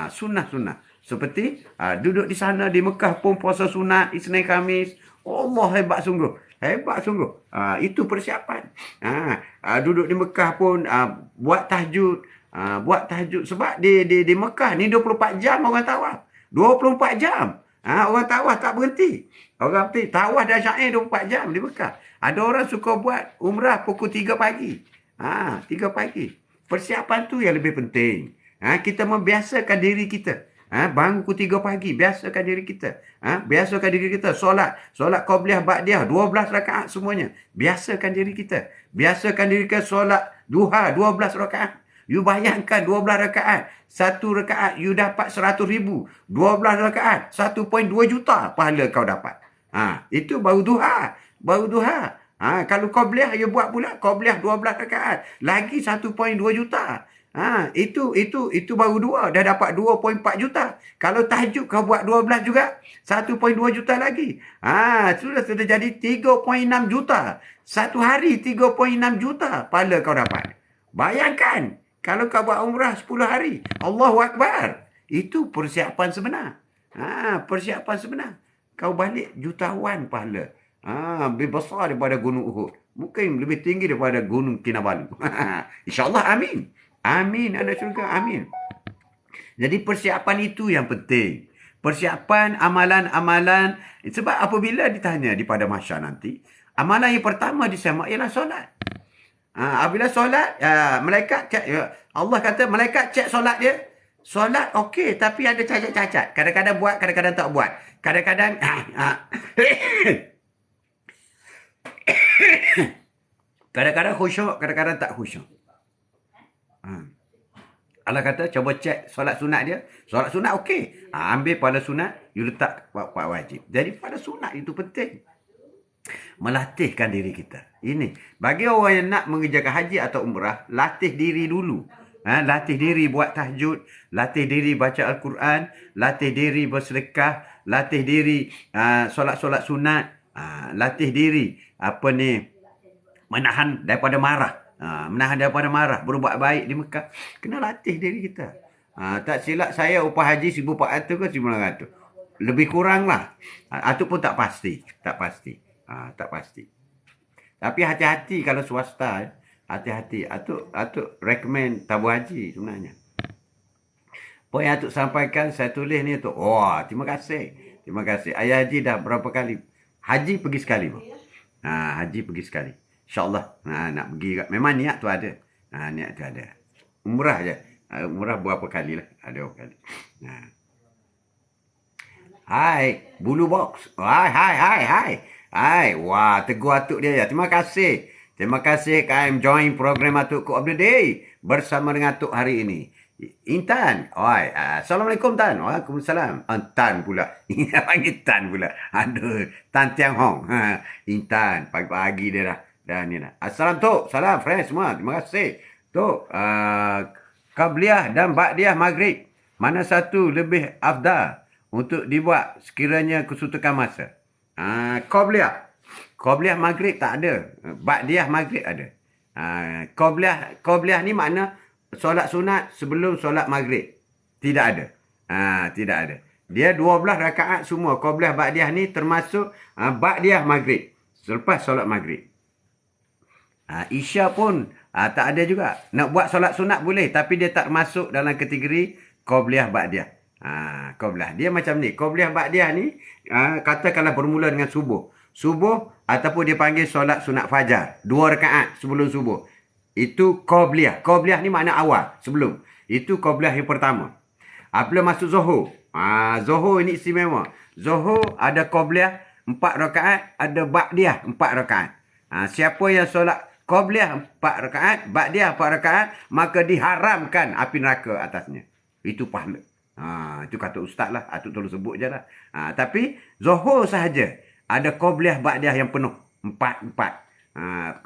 Sunnah-sunnah seperti duduk di sana di Mekah pun puasa sunat Isnin Khamis. Allah, hebat sungguh. Hebat sungguh. Itu persiapan. Duduk di Mekah pun buat tahajud. Buat tahajud. Sebab di Mekah ni 24 jam orang tawaf. 24 jam. Orang tawaf tak berhenti. Orang tawaf dan syair 24 jam di Mekah. Ada orang suka buat umrah pukul 3 pagi. 3 pagi. Persiapan tu yang lebih penting. Kita membiasakan diri kita. Bangun pukul 3 pagi. Biasakan diri kita. Biasakan diri kita. Solat qabliyah, ba'diyah. 12 rakaat semuanya. Biasakan diri kita. Biasakan diri kita solat duha 12 rakaat. You bayangkan 12 rakaat. Satu rakaat you dapat 100,000. 12 rakaat 1.2 juta pahala kau dapat. Itu baru duha. Baru duha. Kalau qabliyah you buat pula qabliyah 12 rakaat. Lagi 1.2 juta. Itu baru dua. Dah dapat 2.4 juta. Kalau tahajud kau buat 12 juga. 1.2 juta lagi. Sudah jadi 3.6 juta. Satu hari 3.6 juta pahala kau dapat. Bayangkan. Kalau kau buat umrah 10 hari. Allahu Akbar. Itu persiapan sebenar. Persiapan sebenar. Kau balik jutawan pahala. Lebih besar daripada Gunung Uhud. Mungkin lebih tinggi daripada Gunung Kinabalu. InsyaAllah amin. Amin. Anak syurga amin. Jadi persiapan itu yang penting. Persiapan amalan-amalan. Sebab apabila ditanya di pada mahsyar nanti. Amalan yang pertama disemak ialah solat. Apabila solat, malaikat cek, Allah kata malaikat cek solat dia. Solat okey tapi ada cacat-cacat. Kadang-kadang buat, kadang-kadang tak buat. Kadang-kadang kadang-kadang khusyuk, kadang-kadang tak khusyuk. Allah kata cuba cek solat sunat dia. Solat sunat okey. Ambil pada sunat, you letak buat wajib. Jadi pada sunat itu penting. Melatihkan diri kita. Ini. Bagi orang yang nak mengerjakan haji atau umrah, latih diri dulu. Latih diri buat tahajud. Latih diri baca Al-Quran. Latih diri bersedekah. Latih diri solat-solat sunat. Latih diri menahan daripada marah. Menahan daripada marah. Berbuat baik di Mekah. Kena latih diri kita. Tak silap saya upah haji 1,400 ke 1,900. Lebih kurang lah. Ataupun tak pasti. Tak pasti. Tak pasti. Tapi hati-hati kalau swasta. Hati-hati. Atuk recommend tabung haji sebenarnya. Poin yang Atuk sampaikan, saya tulis ni tu. Terima kasih. Terima kasih. Ayah haji dah berapa kali? Haji pergi sekali. Haji pergi sekali. InsyaAllah. Nak pergi. Memang niat tu ada. Niat tu ada. Umrah je. Umrah berapa kali lah. Ada berapa kali. Hai. Bulu box. Hai. Wah, tegur Atuk dia. Terima kasih. Terima kasih KM join program Atuk Quote of the Day bersama dengan Atuk hari ini. Intan. Assalamualaikum Tan. Waalaikumsalam. Tan pula. Panggil Tan pula. Aduh. Tan Tiang Hong. Intan. Pagi-pagi dia dah ni dah. Assalam Tok. Salam friends semua. Terima kasih. Tok. Qabliyah dan Ba'diyah Maghrib. Mana satu lebih afdal untuk dibuat sekiranya kesuntukan masa? Qabliyah Maghrib tak ada. Ba'diyah Maghrib ada. Qabliyah ni makna solat sunat sebelum solat Maghrib. Tidak ada. Tidak ada. Dia 12 rakaat semua. Qabliyah Ba'diyah ni termasuk Ba'diyah Maghrib. Selepas solat Maghrib. Isya pun Tak ada juga. Nak buat solat sunat boleh, tapi dia tak masuk dalam kategori qobliyah ba'diyah. Qobliyah. Dia macam ni. Qobliyah ba'diyah ni, katakanlah bermula dengan subuh. Subuh ataupun dia panggil solat sunat fajar. 2 rakaat sebelum subuh. Itu qobliyah. Qobliyah ni makna awal, sebelum. Itu qobliyah yang pertama. Apabila masuk Zuhur. Zuhur ini istimewa. Zuhur ada qobliyah 4 rakaat, ada ba'diyah 4 rakaat. Siapa yang solat qobliyah 4 rakaat, ba'diyah 4 rakaat, maka diharamkan api neraka atasnya. Itu pahala. Itu kata ustaz lah. Atuk tolong sebut je lah. Tapi Zuhur sahaja ada qobliyah ba'diyah yang penuh. 4.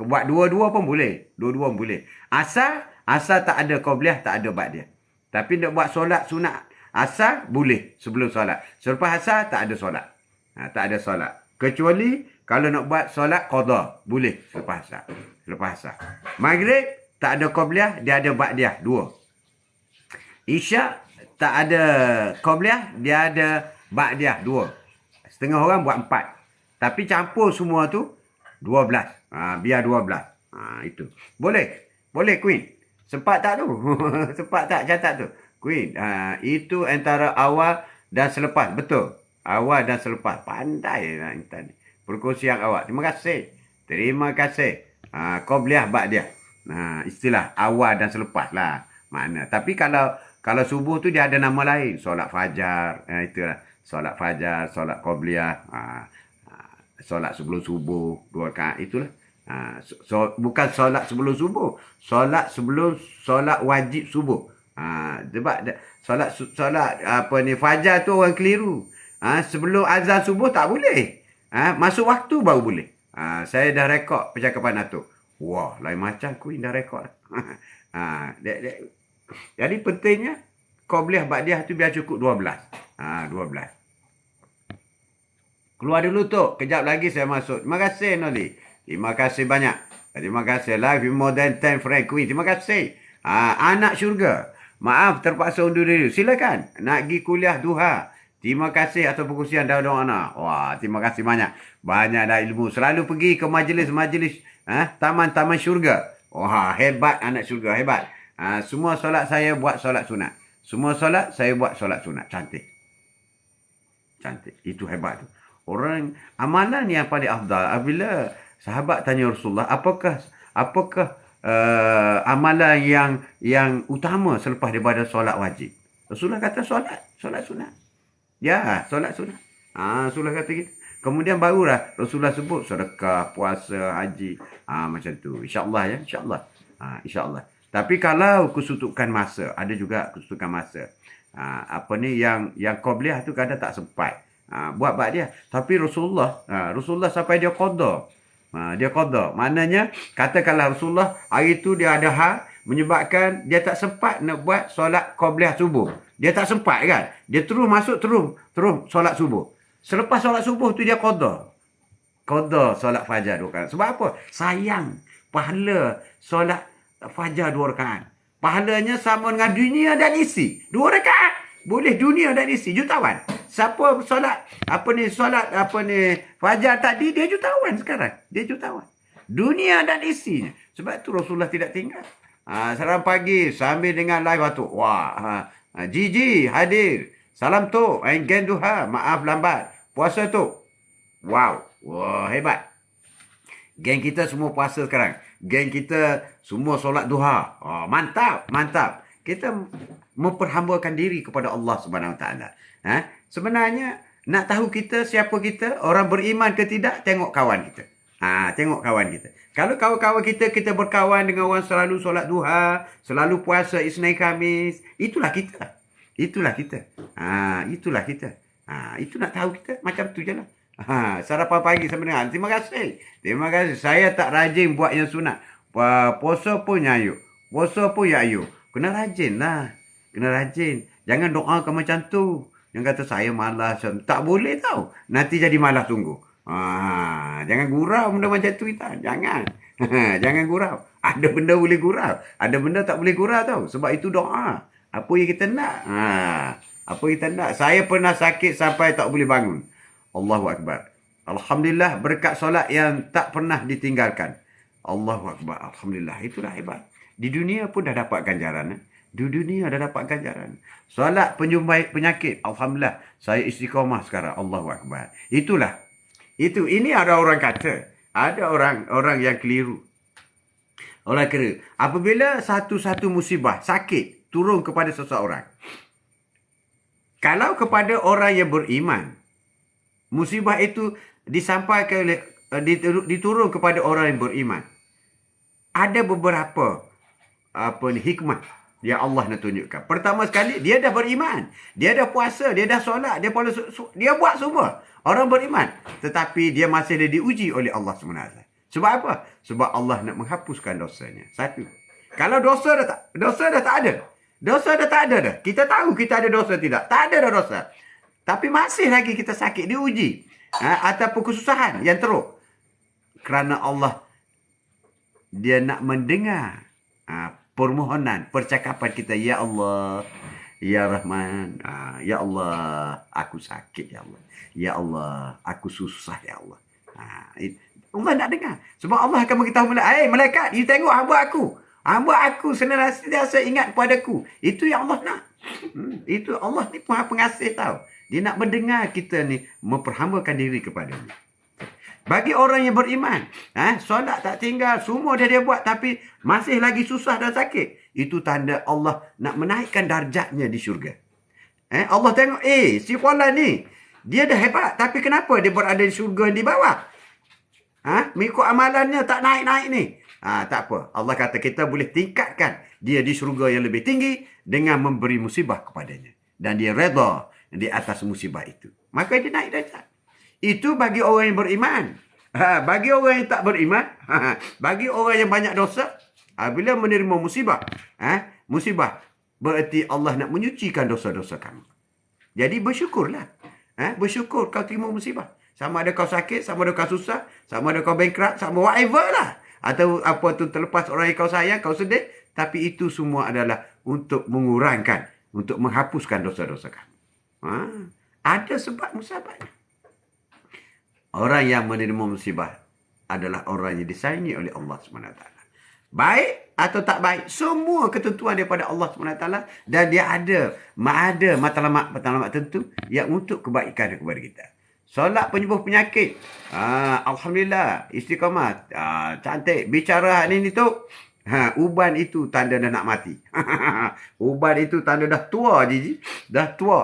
Buat dua-dua pun boleh. Dua-dua pun boleh. Asal tak ada qobliyah, tak ada ba'diyah. Tapi nak buat solat sunat asar boleh sebelum solat. Selepas asar tak ada solat. Tak ada solat. Kecuali kalau nak buat solat qada, boleh selepas asar. Selepas asar. Maghrib tak ada qobliyah, dia ada ba'diyah 2. Isyak tak ada qobliyah, dia ada ba'diyah 2. Setengah orang buat 4. Tapi campur semua tu 12. Biar 12. Itu. Boleh. Boleh Queen. Sempat tak tu? Sempat tak catat tu? Queen. Itu antara awal dan selepas. Betul. Awal dan selepas. Pandai lah intan ni. Perkongsian awak. Terima kasih. Terima kasih. Qobliyah ba'diyah. Istilah awal dan selepas lah. Makna. Tapi kalau subuh tu dia ada nama lain. Solat fajar. Itulah. Solat fajar. Solat qobliyah. Solat sebelum subuh. 2 rakaat. Itulah. Bukan solat sebelum subuh, solat sebelum solat wajib subuh. Sebab solat fajar tu orang keliru. Sebelum azan subuh tak boleh. Masuk waktu baru boleh. Saya dah rekod percakapan Datuk. Wah, lain macam Queen dah rekod. Jadi pentingnya qobliyah ba'diyah tu biar cukup 12. 12. Keluar dulu tu, kejap lagi saya masuk. Terima kasih Noli. Terima kasih banyak. Terima kasih. Live more than 10 friend Queen. Terima kasih. Anak syurga. Maaf terpaksa undur diri. Silakan. Nak pergi kuliah duha. Terima kasih atas perkongsian Daud anak. Wah, terima kasih banyak. Banyak dah ilmu. Selalu pergi ke majlis-majlis taman-taman syurga. Wah, hebat anak syurga. Hebat. Semua solat saya buat solat sunat. Semua solat saya buat solat sunat. Cantik. Cantik. Itu hebat tu. Orang amalan yang paling afdal apabila sahabat tanya Rasulullah, apakah amalan yang utama selepas daripada solat wajib? Rasulullah kata solat sunat. Ya, solat sunat. Rasulullah kata gitu. Kemudian barulah Rasulullah sebut sedekah, puasa, haji. Macam tu. InsyaAllah ya, insyaAllah. InsyaAllah. Tapi kalau kesutukan masa, ada juga kesutukan masa. Yang qobliyah tu kadang tak sempat. Buat ba'diyah. Tapi Rasulullah sampai dia qada. Dia qada. Maknanya, katakanlah Rasulullah hari tu dia ada hal menyebabkan dia tak sempat nak buat solat qobliyah subuh. Dia tak sempat kan? Dia terus masuk, terus solat subuh. Selepas solat subuh tu dia qada. Qada solat fajar 2 rakaat. Sebab apa? Sayang pahala solat fajar 2 rakaat. Pahalanya sama dengan dunia dan isi. 2 rakaat. Boleh dunia dan isi. Jutawan. Siapa solat fajar tadi, dia jutawan sekarang. Dia jutawan. Dunia dan isinya. Sebab tu Rasulullah tidak tinggal. Salam pagi sambil dengan live Atuk. Wah, Gigi hadir. Salam Tok. Gen duha. Maaf lambat. Puasa Tok. Wow. Wah, hebat. Geng kita semua puasa sekarang. Geng kita semua solat duha. Mantap. Kita memperhambakan diri kepada Allah Subhanahu Wa Taala. Sebenarnya nak tahu kita siapa kita, orang beriman ke tidak, tengok kawan kita. Tengok kawan kita. Kalau kawan-kawan kita berkawan dengan orang selalu solat duha, selalu puasa Isnin Khamis, itulah kita. Itu nak tahu kita macam tu je lah. Sarapan pagi sama dengan. Terima kasih. Saya tak rajin buat yang sunat. Puasa pun nyayuk. Puasa pun yayuk. Kena rajin lah. Jangan doakan macam tu. Yang kata saya malas. Tak boleh tau. Nanti jadi malas tunggu. Jangan gurau benda macam tu kita. Jangan. Jangan gurau. Ada benda boleh gurau. Ada benda tak boleh gurau tau. Sebab itu doa. Apa yang kita nak. Apa yang kita nak. Saya pernah sakit sampai tak boleh bangun. Allahu Akbar. Alhamdulillah berkat solat yang tak pernah ditinggalkan. Allahu Akbar. Alhamdulillah. Itulah hebat. Di dunia pun dah dapat ganjaran. Di dunia dah dapat ganjaran. Solat penyumbat penyakit. Alhamdulillah. Saya istiqamah sekarang. Allahu Akbar. Itulah. Ini ada orang kata. Ada orang yang keliru. Orang kira. Apabila satu-satu musibah, sakit, turun kepada seseorang. Kalau kepada orang yang beriman, musibah itu disampaikan oleh, diturun kepada orang yang beriman. Ada beberapa hikmah yang Allah nak tunjukkan. Pertama sekali, dia dah beriman. Dia dah puasa, dia dah solat, dia buat semua. Orang beriman. Tetapi dia masih diuji oleh Allah SWT. Sebab apa? Sebab Allah nak menghapuskan dosanya. Satu. Kalau dosa dah tak ada. Dosa dah tak ada dah. Kita tahu kita ada dosa tidak. Tak ada dah dosa. Tapi masih lagi kita sakit, diuji. Ataupun kesusahan yang teruk. Kerana Allah, dia nak mendengar permohonan, percakapan kita. Ya Allah, Ya Rahman, Ya Allah, aku sakit, Ya Allah. Ya Allah, aku susah, Ya Allah. Allah nak dengar. Sebab Allah akan beritahu malaikat, you tengok hamba aku. Hamba aku senantiasa ingat kepadaku. Itu yang Allah nak. Itu Allah ni Maha Pengasih tahu. Dia nak mendengar kita ni memperhambakan diri kepadanya. Bagi orang yang beriman, solat tak tinggal, semua dia buat tapi masih lagi susah dan sakit. Itu tanda Allah nak menaikkan darjatnya di syurga. Allah tengok, si fulan ni, dia dah hebat tapi kenapa dia berada di syurga di bawah? Mengikut amalannya tak naik-naik ni. Tak apa. Allah kata kita boleh tingkatkan dia di syurga yang lebih tinggi dengan memberi musibah kepadanya. Dan dia redha di atas musibah itu. Maka dia naik darjat. Itu bagi orang yang beriman. Bagi orang yang tak beriman, bagi orang yang banyak dosa, bila menerima musibah, musibah bererti Allah nak menyucikan dosa-dosa kamu. Jadi bersyukurlah. Bersyukur kau terima musibah. Sama ada kau sakit, sama ada kau susah, sama ada kau bankrupt, sama whatever lah. Atau apa tu terlepas orang yang kau sayang, kau sedih. Tapi itu semua adalah untuk mengurangkan, untuk menghapuskan dosa-dosa kamu. Ada sebab musibahnya. Orang yang menerima musibah adalah orang yang disayangi oleh Allah SWT. Baik atau tak baik, semua ketentuan daripada Allah SWT. Dan dia ada matlamat tentu yang untuk kebaikan kepada kita. Solat penyembuh penyakit. Alhamdulillah. Istiqamah. Cantik. Bicara hari ni tu. Uban itu tanda dah nak mati. Uban itu tanda dah tua, Jiji. Dah tua.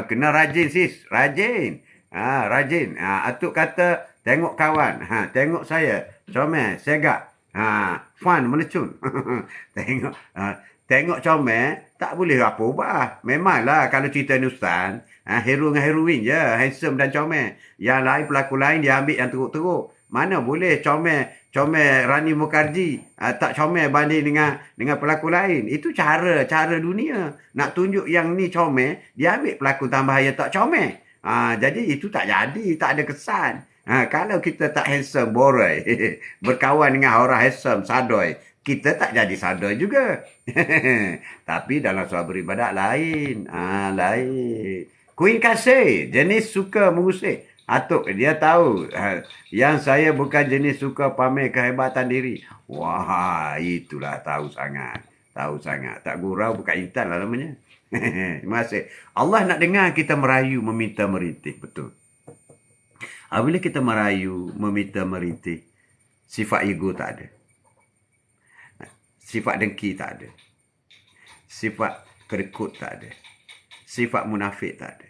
Kena rajin, sis. Rajin. Rajin. Atuk kata, tengok kawan. Tengok saya. Comel. Segak. Fun. Melecun. Tengok comel. Tak boleh apa ubah. Memanglah kalau cerita ni Ustaz. Hero dengan heroin je. Handsome dan comel. Yang lain, pelakon lain dia ambil yang teruk-teruk. Mana boleh comel Rani Mukherjee tak comel banding dengan pelakon lain. Itu cara dunia. Nak tunjuk yang ni comel, dia ambil pelakon tambahan yang tak comel. Jadi itu tak jadi, tak ada kesan. Kalau kita tak handsome, borai, berkawan dengan orang handsome, sadoi, kita tak jadi sadoi juga. Tapi dalam soal beribadat lain. Lain. Queen kasih, jenis suka mengusik. Atuk, dia tahu. Yang saya bukan jenis suka pamer kehebatan diri. Wah, itulah tahu sangat. Tahu sangat. Tak gurau, bukan intan lah namanya. Terima kasih. Allah nak dengar kita merayu, meminta, merintih. Betul. Apabila kita merayu, meminta, merintih, sifat ego tak ada. Sifat dengki tak ada. Sifat kedekut tak ada. Sifat munafik tak ada.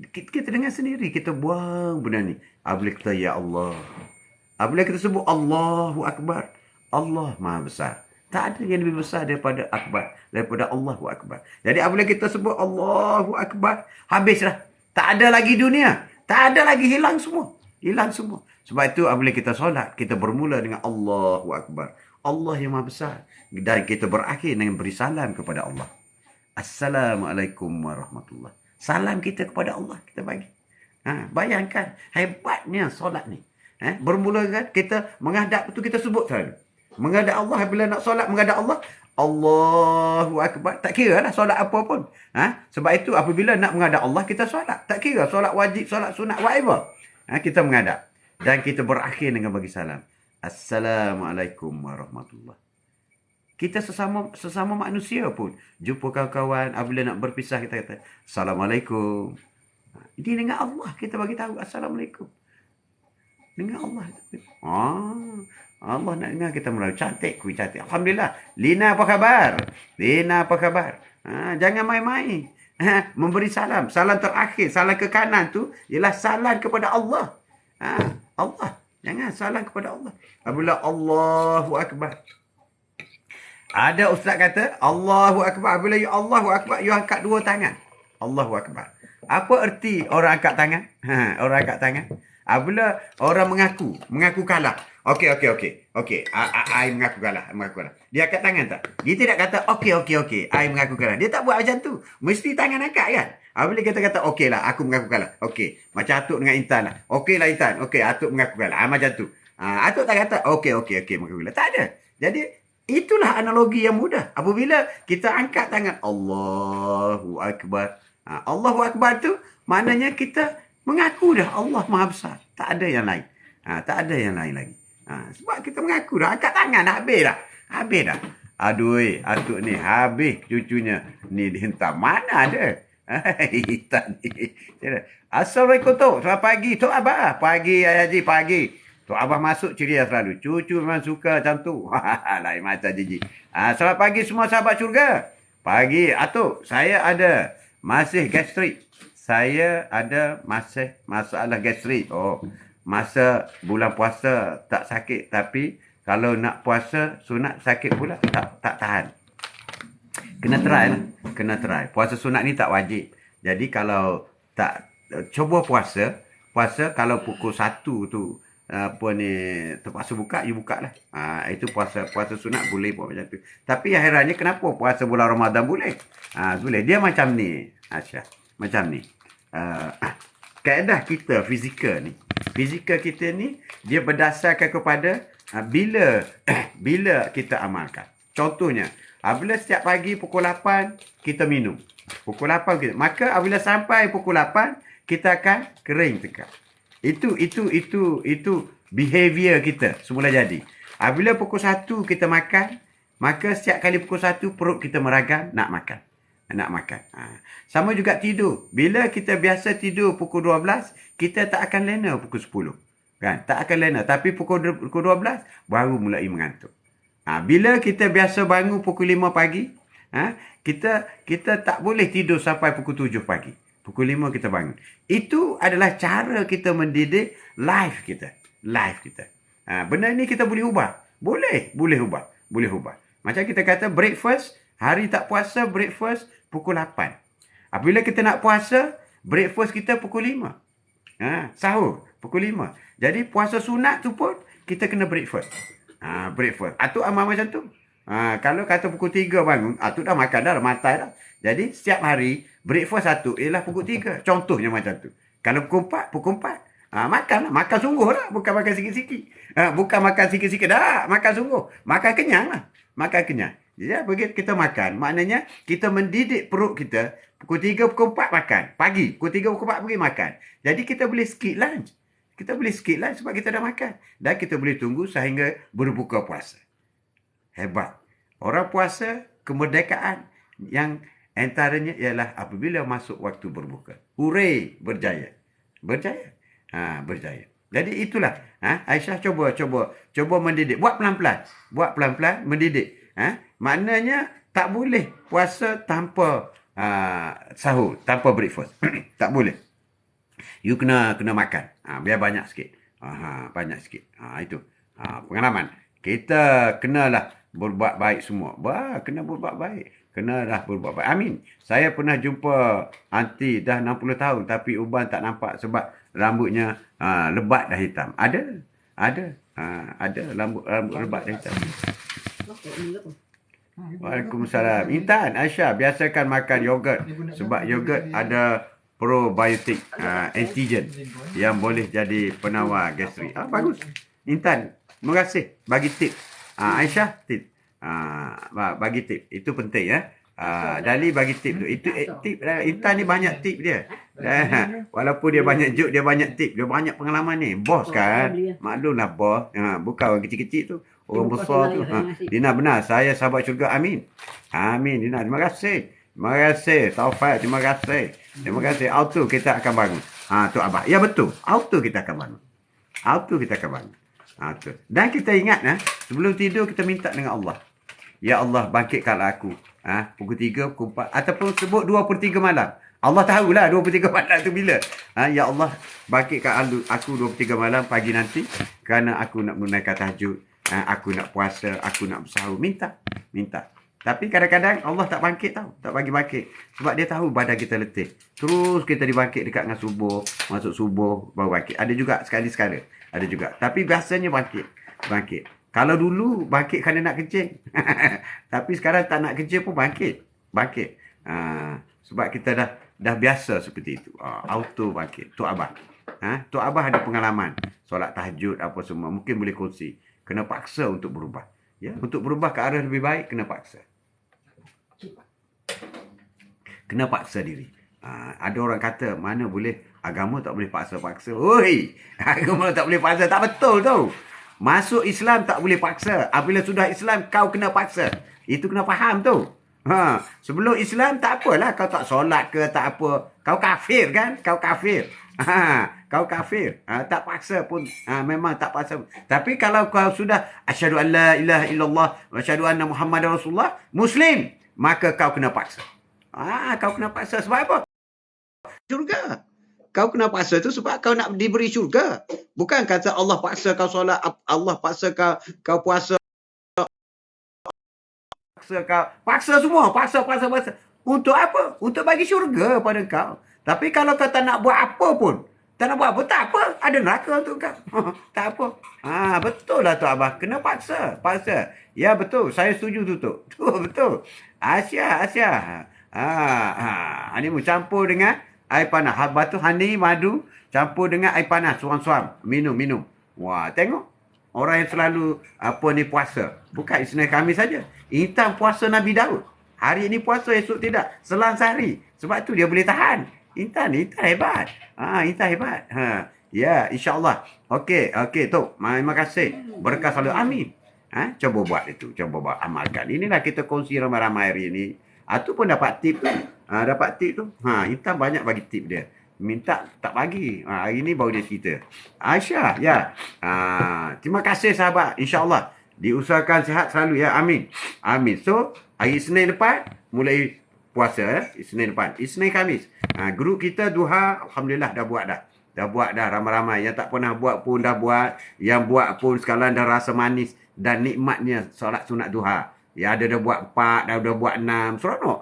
Kita dengar sendiri, kita buang benda ni. Apabila kita, Ya Allah. Apabila kita sebut Allahu Akbar. Allah Maha Besar. Tak ada yang lebih besar daripada Akbar. Daripada Allahu Akbar. Jadi apabila kita sebut Allahu Akbar, habislah. Tak ada lagi dunia. Tak ada lagi, hilang semua. Hilang semua. Sebab itu apabila kita solat, kita bermula dengan Allahu Akbar. Allah yang Maha Besar. Dan kita berakhir dengan beri salam kepada Allah. Assalamualaikum warahmatullahi. Salam kita kepada Allah kita bagi. Bayangkan hebatnya solat ni. Bermula kan kita menghadap tu kita sebut selalu. Menghadap Allah, bila nak solat menghadap Allah, Allahu Akbar. Tak kira lah solat apa pun. Sebab itu apabila nak menghadap Allah kita solat. Tak kira solat wajib, solat sunat, whatever. Kita menghadap. Dan kita berakhir dengan bagi salam. Assalamualaikum warahmatullahi. Kita sesama manusia pun jumpa kawan-kawan, apabila nak berpisah kita kata Assalamualaikum. Ini dengan Allah kita bagi tahu Assalamualaikum. Dengan Allah. Allah nak dengar kita Melayu. Cantik, kuih cantik. Alhamdulillah. Lina apa khabar? Lina apa khabar? Jangan main-main. Memberi salam. Salam terakhir, salam ke kanan tu ialah salam kepada Allah. Allah. Jangan salam kepada Allah. Apabila Allahu Akbar. Ada ustaz kata, Allahu Akbar. Bila you Allahu Akbar, you angkat dua tangan. Allahu Akbar. Apa erti orang angkat tangan? Orang angkat tangan. Bila orang mengaku kalah. Okey. I mengaku kalah. Dia angkat tangan tak? Dia tidak kata, okey. I mengaku kalah. Dia tak buat macam tu. Mesti tangan angkat kan? Bila kita kata, okey lah, aku mengaku kalah. Okey. Macam Atuk dengan Intan lah. Okey lah Intan. Okey, Atuk mengaku kalah. Macam tu. Atuk tak kata, okey, mengaku kalah. Tak ada. Jadi, itulah analogi yang mudah. Apabila kita angkat tangan, Allahu Akbar. Allahu Akbar tu, maknanya kita mengaku dah Allah Maha Besar. Tak ada yang lain. Tak ada yang lain lagi. Sebab kita mengaku dah. Angkat tangan dah. Habis dah. Aduh, Atuk ni habis cucunya. Ni dihentam. Mana ada? Hitam ni. Assalamualaikum Tok. Selamat pagi. Tok Abah. Pagi Ayah Haji. Pagi. Tok Abah masuk ceria selalu. Cucu memang suka macam tu. Lain macam Jiji. Selamat pagi semua sahabat syurga. Pagi. Atuk, saya ada masih gastrik. Saya ada masih masalah gastrik. Masa bulan puasa tak sakit. Tapi kalau nak puasa sunat sakit pula. Tak tahan. Kena try lah. Kena try. Puasa sunat ni tak wajib. Jadi kalau tak cuba puasa kalau pukul 1 tu terpaksa buka, you buka lah. Itu puasa sunat boleh buat macam tu. Tapi herannya kenapa puasa bulan Ramadan boleh? Boleh. Dia macam ni. Aisyah. Macam ni. Kaedah kita fizikal ni. Fizikal kita ni dia berdasarkan kepada bila kita amalkan. Contohnya, apabila setiap pagi pukul 8 kita minum. Pukul 8 kita. Maka apabila sampai pukul 8 kita akan kering tekak. Itu behavior kita semula jadi. Apabila pukul 1 kita makan, maka setiap kali pukul 1 perut kita meragam nak makan. Sama juga tidur. Bila kita biasa tidur pukul 12, kita tak akan lena pukul 10. Kan? Tak akan lena. Tapi pukul 12 baru mulai mengantuk. Bila kita biasa bangun pukul 5 pagi, kita tak boleh tidur sampai pukul 7 pagi. Pukul 5 kita bangun. Itu adalah cara kita mendidik life kita. Benda ni kita boleh ubah. Boleh ubah. Macam kita kata breakfast, hari tak puasa breakfast pukul 8. Apabila kita nak puasa, breakfast kita pukul 5. Sahur pukul 5. Jadi puasa sunat tu pun kita kena breakfast. Breakfast. Atuk amal macam tu. Kalau kata pukul 3 bangun, Atuk dah makan dah, matai dah. Jadi setiap hari breakfast Atuk ialah pukul 3. Contohnya macam tu. Kalau pukul 4, makan lah. Makan sungguh lah. Bukan makan sikit-sikit. Bukan makan sikit-sikit dah. Makan sungguh. Makan kenyang lah. Makan kenyang. Jadi begitu kita makan, maknanya kita mendidik perut kita. Pukul 3, pukul 4 makan. Pagi. Pukul 3, pukul 4 pergi makan. Jadi kita boleh skip lunch. Sebab kita dah makan. Dan kita boleh tunggu sehingga berbuka puasa. Hebat. Orang puasa, kemerdekaan yang antaranya ialah apabila masuk waktu berbuka. Hooray, berjaya. Berjaya. Jadi itulah. Aisyah cuba mendidik. Buat pelan-pelan mendidik. Maknanya tak boleh puasa tanpa sahur, tanpa breakfast. Tak boleh. You kena makan. Biar banyak sikit. Itu. Pengalaman. Kita kenalah berbuat baik semua. Kena berbuat baik. Kenalah berbuat baik. Amin. Saya pernah jumpa aunty dah 60 tahun tapi uban tak nampak sebab rambutnya lebat dah hitam. Ada rambut lebat dah hitam. Waalaikumsalam. Intan, Aisyah, biasakan makan yogurt sebab yogurt ada probiotik antigen yang boleh jadi penawar gastrik. Bagus. Intan, terima kasih bagi tip. Aisyah, tip. Bagi tip. Itu penting ya. Dali bagi tip tu. Itu tip. Intan ni banyak tip dia. Walaupun dia banyak joke, dia banyak tip. Dia banyak pengalaman ni. Bos kan. Maklumlah bos. Bukan orang kecil-kecil tu. Orang besar tu. Dina benar. Saya sahabat syurga. Amin. Amin. Dina. Terima kasih. Terima kasih. Taufik. Terima kasih. Terima kasih. Auto kita akan bangun. Tu Abah. Ya betul. Auto kita akan bangun. Auto kita akan bangun. Tu. Dan kita ingat sebelum tidur kita minta dengan Allah. Ya Allah bangkitkanlah aku. Pukul 3, pukul 4. Ataupun sebut 23 malam. Allah tahulah 23 malam tu bila. Ya Allah bangkitkan aku 23 malam pagi nanti. Kerana aku nak menunaikan tahajud. Aku nak puasa. Aku nak bersahur. Minta. Tapi kadang-kadang Allah tak bangkit tau. Tak bagi bangkit. Sebab dia tahu badan kita letih. Terus kita dibangkit dekat dengan subuh. Masuk subuh baru bangkit. Ada juga sekali-sekala. Ada juga. Tapi biasanya bangkit. Kalau dulu bangkit kerana nak kencing. Tapi sekarang tak nak kencing pun bangkit. Sebab kita dah biasa seperti itu. Auto bangkit. Tok Abah. Tok Abah ada pengalaman. Solat tahajud apa semua. Mungkin boleh kongsi. Kena paksa untuk berubah. Ya, untuk berubah ke arah lebih baik, kena paksa. Kena paksa diri. Ada orang kata, mana boleh, agama tak boleh paksa-paksa. Oi, agama tak boleh paksa. Tak betul tu. Masuk Islam tak boleh paksa. Apabila sudah Islam, kau kena paksa. Itu kena faham tu. Sebelum Islam, tak apalah. Kau tak solat ke, tak apa. Kau kafir kan? Kau kafir. Kau kafir. Tak paksa pun. Memang tak paksa. Tapi kalau kau sudah asyhadu an la ilaha illallah wa asyhadu anna Muhammadar Rasulullah, Muslim, maka kau kena paksa. Kau kena paksa sebab apa? Syurga. Kau kena paksa tu sebab kau nak diberi syurga. Bukan kata Allah paksa kau solat, Allah paksa kau puasa. Paksa semua. Paksa. Untuk apa? Untuk bagi syurga pada kau. Tapi kalau kau tak nak buat apa pun, tak apa. Ada neraka untuk kau. Tak apa. Betul lah Tok Abah. Kena paksa. Ya betul. Saya setuju tu Tok. Betul. Asia. Ini campur dengan air panas. Batu honey, madu, campur dengan air panas. Suam-suam. Minum. Wah, tengok. Orang yang selalu puasa. Bukan Isnin Khamis saja. Intan puasa Nabi Daud. Hari ini puasa, esok tidak. Selang sehari. Sebab tu dia boleh tahan. Intan hebat. Intan hebat. Ya, insya-Allah. Okey, Tok. Terima kasih. Berkah selalu. Amin. Cuba buat itu. Cuba buat amalkan. Inilah kita kongsi ramai-ramai hari ini. Tu pun dapat tip tu. Dapat tip tu. Intan banyak bagi tip dia. Minta tak bagi. Hari ni baru dia cerita. Aisyah, ya. Terima kasih sahabat. InsyaAllah. Diusahakan sihat selalu ya. Amin. So, hari Isnin depan, mulai puasa. Isnin depan. Isnin Khamis. Grup kita duha, Alhamdulillah dah buat dah. Ramai-ramai. Yang tak pernah buat pun dah buat. Yang buat pun sekarang dah rasa manis. Dan nikmatnya solat sunat duha. Ya, ada dah buat 4, dah buat 6. Seronok.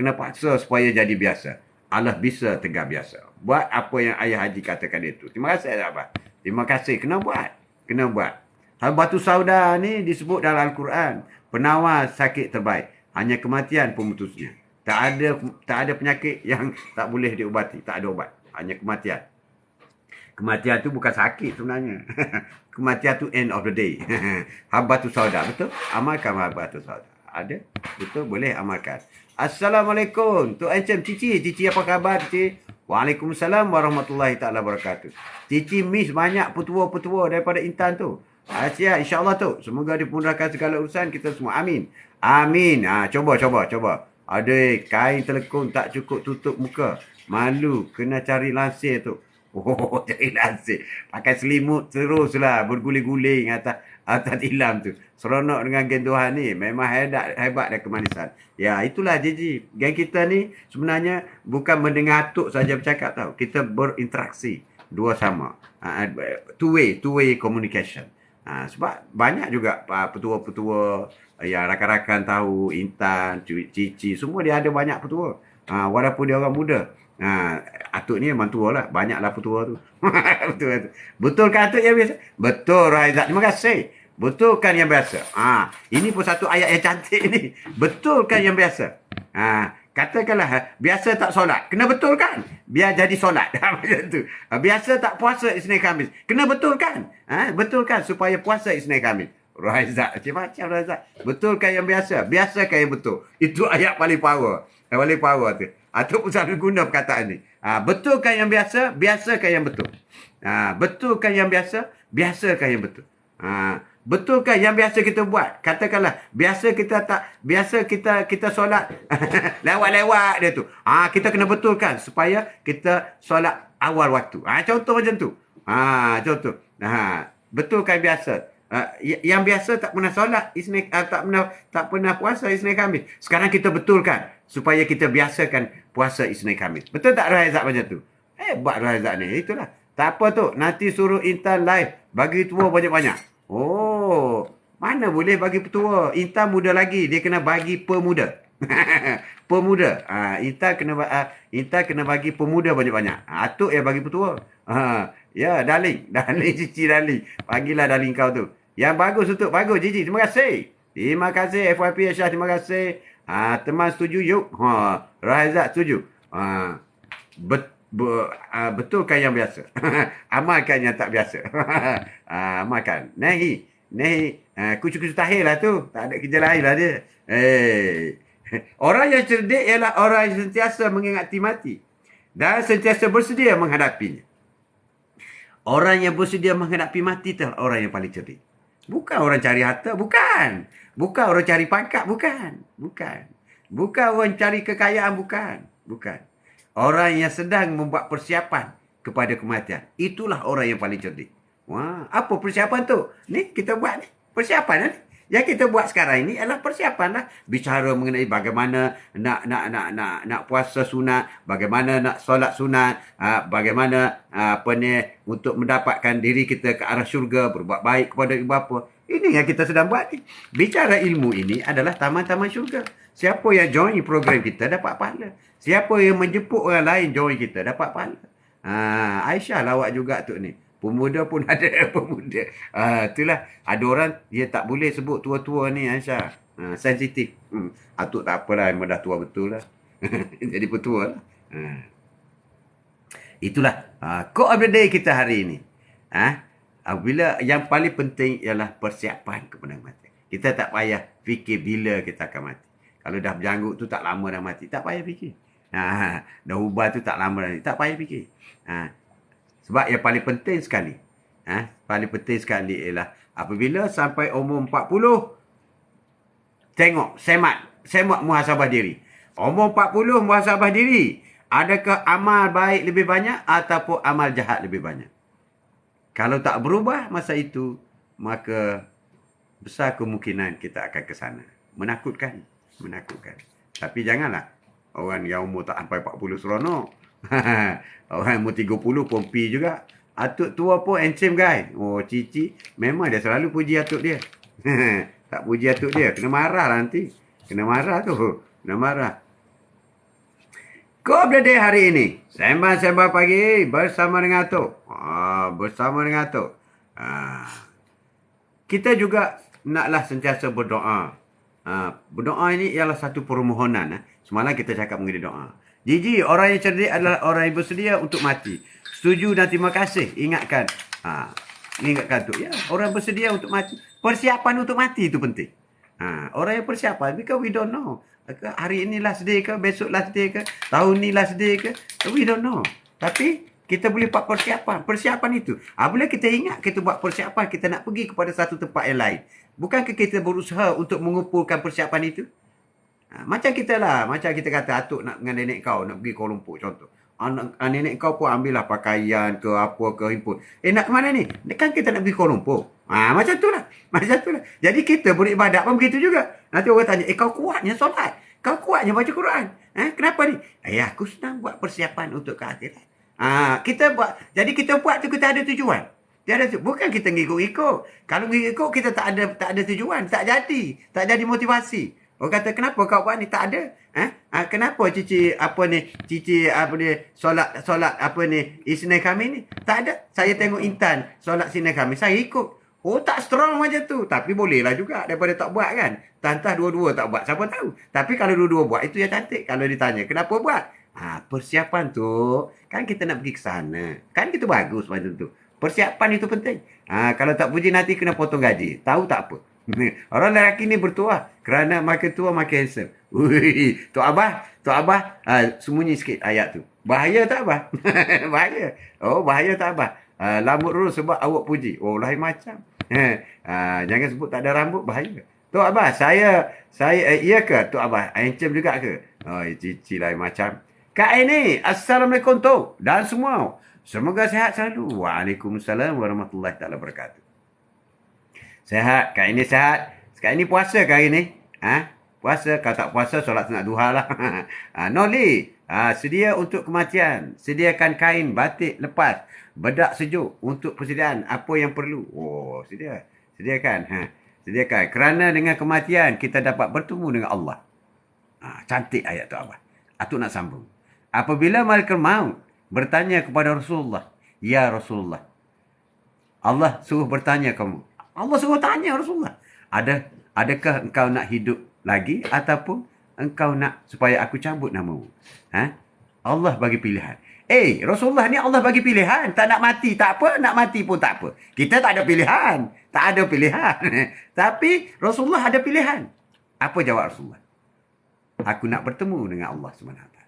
Kena paksa supaya jadi biasa. Allah bisa tegak biasa. Buat apa yang Ayah Haji katakan itu. Terima kasih sahabat. Terima kasih. Kena buat. Batu sauda ni disebut dalam Al-Quran. Penawar sakit terbaik. Hanya kematian pemutusnya. Tak ada penyakit yang tak boleh diubati. Tak ada ubat. Hanya kematian. Kematian tu bukan sakit sebenarnya. Kematian tu end of the day. Habbatus sauda. Betul? Amalkan habbatus sauda. Ada? Betul? Boleh amalkan. Assalamualaikum. Tok Encem, Cici. Cici apa khabar, Cici? Waalaikumsalam warahmatullahi ta'ala wabarakatuh. Cici miss banyak petua-petua daripada Intan tu. Asia, insyaAllah tu. Semoga dipudahkan segala urusan kita semua. Amin. Coba. Ada kain telekung tak cukup tutup muka. Malu. Kena cari lansir tu. Cari lansir. Pakai selimut teruslah. Berguling-guling atas tilam tu. Seronok dengan geng Tuhan ni. Memang hebat dah kemanisan. Ya, itulah Jiji. Geng kita ni sebenarnya bukan mendengar atuk saja bercakap tau. Kita berinteraksi. Dua sama. Two way communication. Sebab banyak juga petua-petua yang rakan-rakan tahu, Intan, Cici, semua dia ada banyak petua. Walaupun dia orang muda. Atuk ni memang tua lah. Banyaklah petua tu. Betul kan Atuk yang biasa? Betul Raizat. Terima kasih. Betul kan yang biasa? Ini pun satu ayat yang cantik ni. Betul kan yang biasa? Katakanlah biasa tak solat. Kena betulkan. Biar jadi solat. Macam tu. Biasa tak puasa Isnin Khamis. Kena betulkan. Betulkan supaya puasa Isnin Khamis. Raizat. Macam-macam Raizat. Betulkan yang biasa. Biasakan yang betul. Itu ayat paling power. Yang paling power tu. Ataupun selalu guna perkataan ni. Betulkan yang biasa. Biasakan yang betul. Betulkan yang biasa. Biasakan yang betul. Betulkan yang biasa kita buat. Katakanlah biasa kita solat lewat-lewat dia tu. Kita kena betulkan supaya kita solat awal waktu. Contoh macam tu. Contoh. Betulkan biasa. Yang biasa tak pernah solat Isnin, tak pernah puasa Isnin Khamis. Sekarang kita betulkan supaya kita biasakan puasa Isnin Khamis. Betul tak Raizat macam tu? Hebat Raizat ni. Itulah. Tak apa tu. Nanti suruh Intan live. Bagi tua banyak-banyak. Oh, mana boleh bagi petua? Intan muda lagi, dia kena bagi pemuda. Pemuda. Intan kena bagi pemuda banyak-banyak. Atuk yang bagi petua. Ya, darling, Cici darling. Bagilah darling kau tu. Yang bagus untuk bagus Cici. Terima kasih. Terima kasih FYP Aisyah, terima kasih. Teman setuju yuk. Raizat setuju. Betulkan yang biasa. Amalkan yang tak biasa. Amalkan. Nahi. Kucu-kucu tahir lah tu. Tak ada kerja lain lah dia. Orang yang cerdik ialah orang yang sentiasa mengingati mati. Dan sentiasa bersedia menghadapinya. Orang yang bersedia menghadapi mati itulah orang yang paling cerdik. Bukan orang cari harta. Bukan. Bukan orang cari pangkat. Bukan. Bukan orang cari kekayaan. Bukan. Orang yang sedang membuat persiapan kepada kematian. Itulah orang yang paling cerdik. Wah, apa persiapan tu? Ni kita buat ni. Persiapan ni. Yang kita buat sekarang ini adalah persiapan lah. Bicara mengenai bagaimana nak puasa sunat, bagaimana nak solat sunat, bagaimana untuk mendapatkan diri kita ke arah syurga, berbuat baik kepada ibu bapa. Ini yang kita sedang buat ni. Bicara ilmu ini adalah taman-taman syurga. Siapa yang join program kita dapat pahala. Siapa yang menjemput orang lain join kita dapat pahala. Aisyah lawak juga tu ni. Pemuda pun ada pemuda. Itulah. Ada orang dia tak boleh sebut tua-tua ni Aisyah. Sensitif. Atuk tak apalah. Memang dah tua betul lah. Jadi petua lah. Itulah. Quote of the day kita hari ini. Bila yang paling penting ialah persiapan kepada mati. Kita tak payah fikir bila kita akan mati. Kalau dah berjanggut tu tak lama dah mati. Tak payah fikir. Dah ubah tu tak lama dah mati. Tak payah fikir. Sebab yang paling penting sekali. Paling penting sekali ialah apabila sampai umur 40, tengok, semak muhasabah diri. Umur 40, muhasabah diri. Adakah amal baik lebih banyak ataupun amal jahat lebih banyak? Kalau tak berubah masa itu, maka besar kemungkinan kita akan ke sana. Menakutkan. Tapi janganlah orang yang umur tak sampai 40 seronok. Orang umur 30 pun pi juga. Atuk tua pun handsome guy. Oh, Cici memang dia selalu puji atuk dia. Tak puji atuk dia, kena marah lah nanti. Kena marah tu. Kena marah. Quote of the day hari ini. Sembang-sembang pagi bersama dengan atuk. Bersama dengan atuk. Kita juga naklah sentiasa berdoa. Berdoa ini ialah satu permohonan. Semalam kita cakap mengenai doa. Jiji, orang yang cerdik adalah orang yang bersedia untuk mati. Setuju dan terima kasih. Ingatkan. Ingatkan tu. Ya, orang bersedia untuk mati. Persiapan untuk mati itu penting. Orang yang persiapan, because we don't know. Hari ini last day ke, besok last day ke, tahun ni last day ke, we don't know. Tapi kita boleh buat persiapan. Persiapan itu. Bila kita ingat kita buat persiapan, kita nak pergi kepada satu tempat yang lain. Bukankah kita berusaha untuk mengumpulkan persiapan itu? Macam kita lah. Macam kita kata, atuk nak dengan nenek kau nak pergi Kuala Lumpur contoh. Nenek kau pun ambillah pakaian ke apa ke himpun. Nak ke mana ni? Kan kita nak pergi Kuala Lumpur. Macam tu lah. Jadi kita beribadat pun begitu juga. Nanti orang tanya, kau kuatnya solat. Kau kuatnya baca Quran. Kenapa ni? Aku senang buat persiapan untuk ke akhirat. Kita buat. Jadi kita buat tu kita ada tujuan. Bukan kita ngikut-ngikut. Kalau ngikut kita tak ada tujuan. Tak jadi motivasi. Orang kata, kenapa kau buat ni? Tak ada. Kenapa Cici solat Isnin Khamis ni? Tak ada. Saya tengok Intan solat Isnin Khamis. Saya ikut. Oh, tak strong macam tu. Tapi bolehlah juga daripada tak buat kan. Tantah dua-dua tak buat. Siapa tahu. Tapi kalau dua-dua buat, itu yang cantik. Kalau ditanya, kenapa buat? Persiapan tu, kan kita nak pergi ke sana. Kan kita bagus macam tu. Persiapan itu penting. Kalau tak puji nanti kena potong gaji. Tahu tak apa? Orang lelaki ni bertuah kerana makin tua makin handsome. Ui, Tok Abah, sembunyi sikit ayat tu. Bahaya tak Abah? Bahaya. Oh, bahaya tak Abah? Rambut lurus sebab awak puji. Oh, lain macam. Jangan sebut tak ada rambut, bahaya. Tok Abah, iya ke Tok Abah? Handsome juga ke? Oh, cici lain macam. Kak ini, Assalamualaikum Tok dan semua. Semoga sihat selalu. Waalaikumsalam warahmatullahi taala wabarakatuh. Sehat. Kak ini sehat. Kak ini puasa ke hari ni? Puasa. Kalau tak puasa, solat sunat duha lah. Noli. Sedia untuk kematian. Sediakan kain batik lepas. Bedak sejuk untuk persediaan. Apa yang perlu? Oh, sediakan. Sediakan. Kerana dengan kematian, kita dapat bertemu dengan Allah. Cantik ayat tu Abah. Atuk nak sambung. Apabila malaikat maut bertanya kepada Rasulullah. Ya Rasulullah. Allah suruh bertanya kamu. Allah suruh tanya Rasulullah. Adakah engkau nak hidup lagi ataupun engkau nak supaya aku cabut namamu? Allah bagi pilihan. Rasulullah ni Allah bagi pilihan. Tak nak mati tak apa, nak mati pun tak apa. Kita tak ada pilihan. Tak ada pilihan. Tapi Rasulullah ada pilihan. Apa jawab Rasulullah? Aku nak bertemu dengan Allah SWT.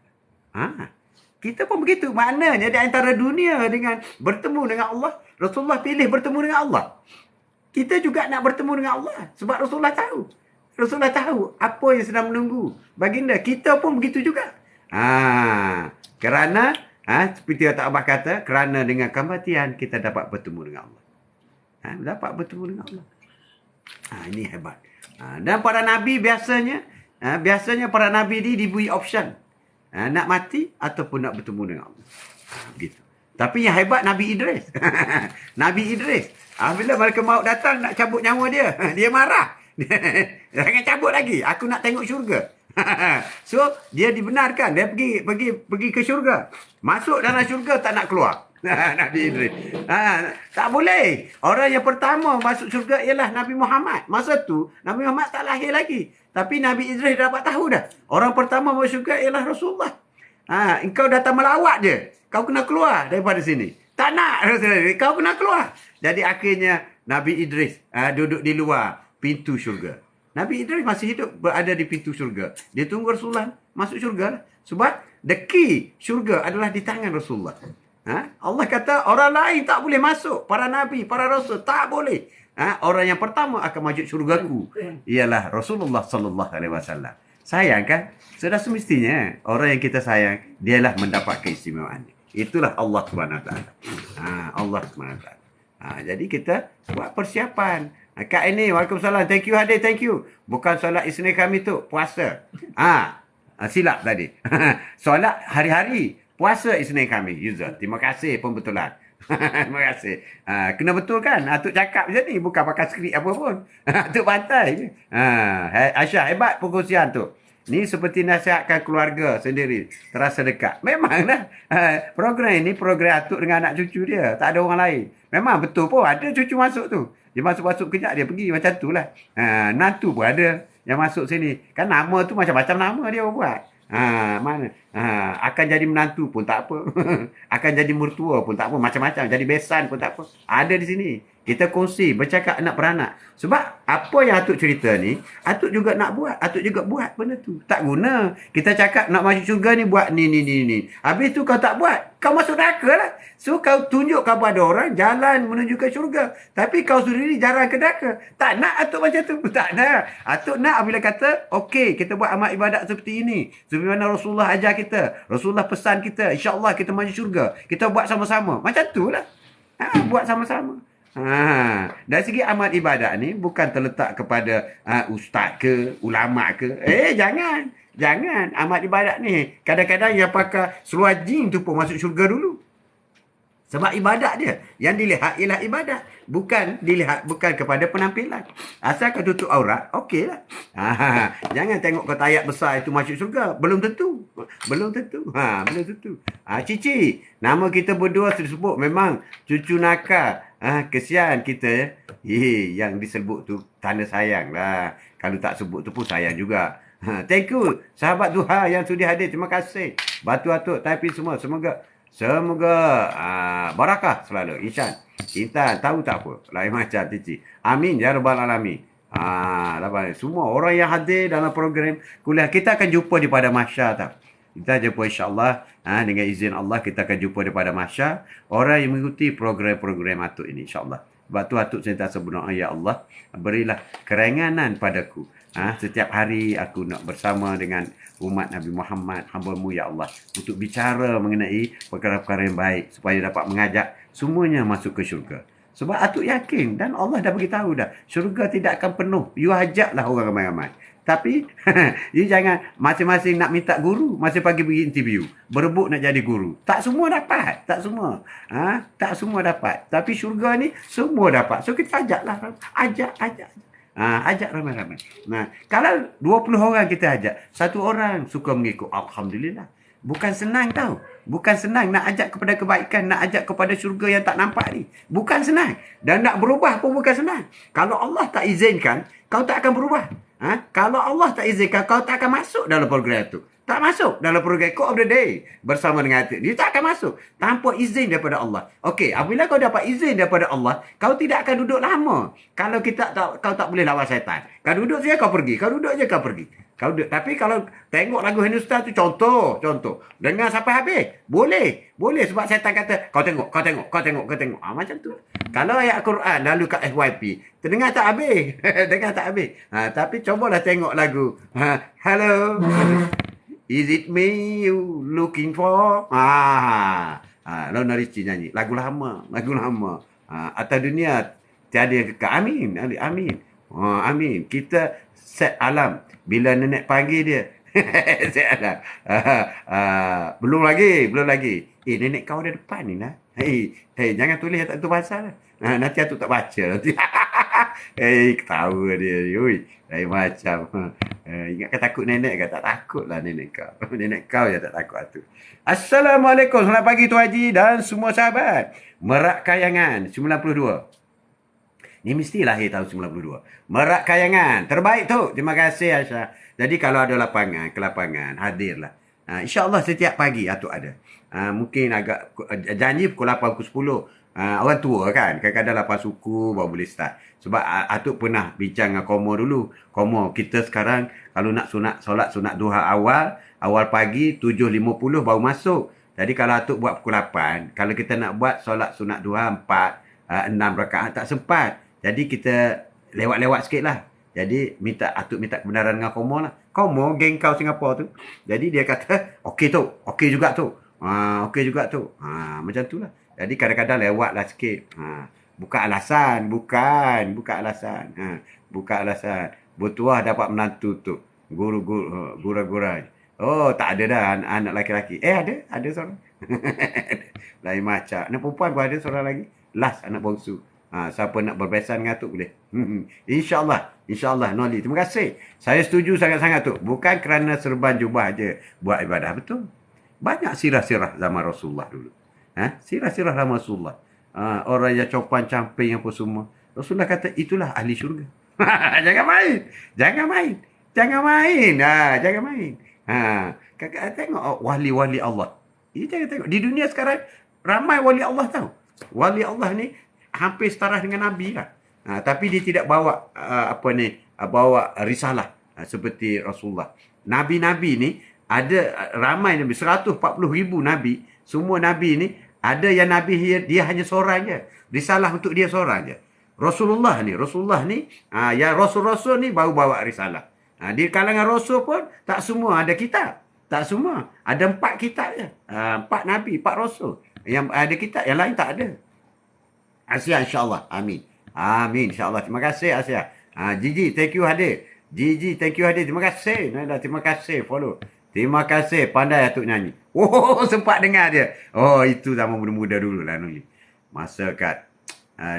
Kita pun begitu. Maknanya di antara dunia dengan bertemu dengan Allah, Rasulullah pilih bertemu dengan Allah. Kita juga nak bertemu dengan Allah. Sebab Rasulullah tahu. Rasulullah tahu apa yang sedang menunggu baginda. Kita pun begitu juga. Kerana, seperti Tok Abah kata, kerana dengan kematian kita dapat bertemu dengan Allah. Dapat bertemu dengan Allah. Ini hebat. Dan para Nabi biasanya para Nabi ni diberi option. Nak mati ataupun nak bertemu dengan Allah. Begitu. Tapi yang hebat Nabi Idris. Nabi Idris. Bila malaikat maut datang nak cabut nyawa dia. Dia marah. Jangan cabut lagi. Aku nak tengok syurga. So, dia dibenarkan. Dia pergi ke syurga. Masuk dalam syurga tak nak keluar. Nabi Idris. Tak boleh. Orang yang pertama masuk syurga ialah Nabi Muhammad. Masa tu, Nabi Muhammad tak lahir lagi. Tapi Nabi Idris dapat tahu dah. Orang pertama masuk syurga ialah Rasulullah. Engkau datang melawat je. Kau kena keluar daripada sini. Tak nak. Kau kena keluar. Jadi akhirnya Nabi Idris duduk di luar pintu syurga. Nabi Idris masih hidup berada di pintu syurga. Dia tunggu Rasulullah masuk syurga. Sebab the key syurga adalah di tangan Rasulullah. Allah kata orang lain tak boleh masuk. Para Nabi, para Rasul tak boleh. Orang yang pertama akan masuk syurgaku ialah Rasulullah sallallahu alaihi wasallam. Sayang kan? Sudah semestinya orang yang kita sayang dialah mendapat keistimewaan. Itulah Allah Subhanahu Wa Taala. Allah Subhanahu Wa Taala. Jadi kita buat persiapan. Kak ini, Waalaikumsalam. Thank you Hadir, thank you. Bukan solat Isnin kami tu, puasa. Silap tadi. Solat hari-hari, puasa Isnin kami. User. Terima kasih pembetulan. Terima kasih. Kena betul kan? Atuk cakap macam ni, bukan pakai skrip apa pun. Atuk pantai. Aisyah, hebat perkongsian tu. Ni seperti nasihatkan keluarga sendiri. Terasa dekat. Memanglah. Program ini program atuk dengan anak cucu dia. Tak ada orang lain. Memang betul pun. Ada cucu masuk tu. Dia masuk-masuk kejap dia pergi. Macam tu lah. Nantu pun ada yang masuk sini. Kan nama tu macam-macam nama dia buat. Mana? Akan jadi menantu pun tak apa. Akan jadi mertua pun tak apa. Macam-macam. Jadi besan pun tak apa. Ada di sini. Kita kongsi, bercakap anak beranak. Sebab apa yang Atuk cerita ni, Atuk juga nak buat. Atuk juga buat benda tu. Tak guna. Kita cakap nak masuk syurga ni, buat ni. Habis tu kau tak buat, kau masuk neraka lah. So kau tunjuk kepada orang jalan menuju ke syurga. Tapi kau sendiri jarang ke neraka. Tak nak Atuk macam tu. Tak nak. Atuk nak apabila kata, okey, kita buat amal ibadat seperti ini. Seperti mana Rasulullah ajar kita. Rasulullah pesan kita. InsyaAllah kita masuk syurga. Kita buat sama-sama. Macam tu lah. Buat sama-sama. Dari segi amal ibadat ni bukan terletak kepada ustaz ke, ulama ke. Jangan amal ibadat ni. Kadang-kadang yang pakai seluar jin tu pun masuk syurga dulu. Sebab ibadat dia. Yang dilihat ialah ibadat. Bukan kepada penampilan. Asal kau tutup aurat, okey lah. Jangan tengok kau tayat besar itu masuk syurga. Belum tentu. Belum tentu. Cici, nama kita berdua disebut memang cucu nakal. Kesian kita. Yang disebut tu tanda sayang lah. Kalau tak sebut tu pun sayang juga. Thank you. Sahabat duha yang sudi hadir. Terima kasih. Batu atuk, tapi semua. Semoga barakah selalu. Intan tahu tak apa. Lain macam Cici. Amin. Ya Rabbal Alamin. Semua orang yang hadir dalam program kuliah kita akan jumpa di pada mahsyar tau. Kita jumpa insya-Allah dengan izin Allah kita akan jumpa di pada mahsyar orang yang mengikuti program-program Atuk ini insya-Allah. Sebab tu Atuk sentiasa berdoa, ya Allah, berilah keringanan padaku. Setiap hari aku nak bersama dengan umat Nabi Muhammad, hamba-Mu ya Allah, untuk bicara mengenai perkara-perkara yang baik supaya dapat mengajak semuanya masuk ke syurga. Sebab Atuk yakin dan Allah dah beritahu dah, syurga tidak akan penuh. You ajaklah orang ramai-ramai. Tapi you jangan masing-masing nak minta guru, masing pagi pergi interview, berebut nak jadi guru. Tak semua dapat, tak semua. Tak semua dapat. Tapi syurga ni semua dapat. So kita ajaklah, ajak. Ajak ramai-ramai. Nah, kalau 20 orang kita ajak, satu orang suka mengikut, alhamdulillah. Bukan senang tau. Bukan senang nak ajak kepada kebaikan, nak ajak kepada syurga yang tak nampak ni. Bukan senang. Dan nak berubah pun bukan senang. Kalau Allah tak izinkan, kau tak akan berubah. Kalau Allah tak izinkan, kau tak akan masuk dalam program tu. Tak masuk dalam program Quote of the Day bersama dengan Atuk. Dia tak akan masuk tanpa izin daripada Allah. Okey, apabila kau dapat izin daripada Allah, kau tidak akan duduk lama. Kalau kau tak boleh lawan syaitan. Kau duduk je kau pergi. Kau duduk je kau pergi. Kau duduk. Tapi kalau tengok lagu Hindustan tu contoh. Dengar sampai habis. Boleh sebab syaitan kata kau tengok. Macam tu. Kalau ayat Quran lalu kat FYP, terdengar tak habis. Dengar tak habis. Tapi cobalah tengok lagu. Hello. Is it me you looking for? Lona Richie nyanyi. Lagu lama. Atas dunia tiada yang kekal. Amin. Amin. Kita set alam. Bila nenek panggil dia. Set alam. Belum lagi. Nenek kau ada depan ni lah. Jangan tulis yang tak tu pasal lah. Nanti aku tak baca nanti. Ketawa dia. Lain macam. Ingatkan takut nenek ke? Tak takut lah nenek kau. Nenek kau je tak takut Atuk. Assalamualaikum. Selamat pagi Tuan Haji dan semua sahabat. Merak Kayangan 92. Ni mesti lahir tahun 92. Merak Kayangan. Terbaik tu. Terima kasih Aisyah. Jadi kalau ada ke lapangan, hadirlah. InsyaAllah setiap pagi Atuk ada. Mungkin agak janji pukul 8, pukul 10. Orang tua kan, kadang-kadang 8 suku baru boleh start. Sebab Atuk pernah bincang dengan Komo dulu. Komo, kita sekarang kalau nak solat sunat duha awal pagi 7.50 baru masuk. Jadi kalau Atuk buat pukul 8, kalau kita nak buat solat sunat duha 6 rakaat tak sempat. Jadi kita lewat-lewat sikit lah. Jadi Atuk minta kebenaran dengan Komo lah. Komo, geng kau Singapura tu. Jadi dia kata, okey juga tu. Macam tu lah. Jadi kadang-kadang lewatlah sikit. Bukan alasan. Bukan alasan. Bertuah dapat menantu tu. Gura-gura. Oh, tak ada dah anak laki-laki. Ada seorang. Lain macam. Anak perempuan pun ada seorang lagi. Last anak bongsu. Siapa nak berbesan dengan Atuk boleh. InsyaAllah. Noli. Terima kasih. Saya setuju sangat-sangat tu. Bukan kerana serban jubah aja buat ibadah. Betul. Banyak sirah-sirah zaman Rasulullah dulu. Sirah-sirah zaman Rasulullah. Orang yang copan camping apa semua. Rasulullah kata itulah ahli syurga. Jangan main. Kakak tengok wali-wali Allah. Jangan tengok. Di dunia sekarang ramai wali Allah tahu. Wali Allah ni hampir setara dengan Nabi lah. Tapi dia tidak bawa bawa risalah seperti Rasulullah. Nabi-Nabi ni ada ramai Nabi, 140,000 Nabi. Semua Nabi ni, ada yang Nabi dia hanya seorang je. Risalah untuk dia seorang je. Rasulullah ni, yang Rasul-Rasul ni baru bawa risalah. Di kalangan Rasul pun, tak semua ada kitab. Tak semua. Ada 4 kitab je. 4 Nabi, 4 Rasul. Yang ada kitab, yang lain tak ada. Asia insyaAllah. Amin, insyaAllah. Terima kasih Asia. Gigi, thank you hadir. Terima kasih. Nada, terima kasih follow. Terima kasih. Pandai Atuk nyanyi. Oh, sempat dengar dia. Oh, itu zaman muda-muda dulu lah Nuli. Masa kat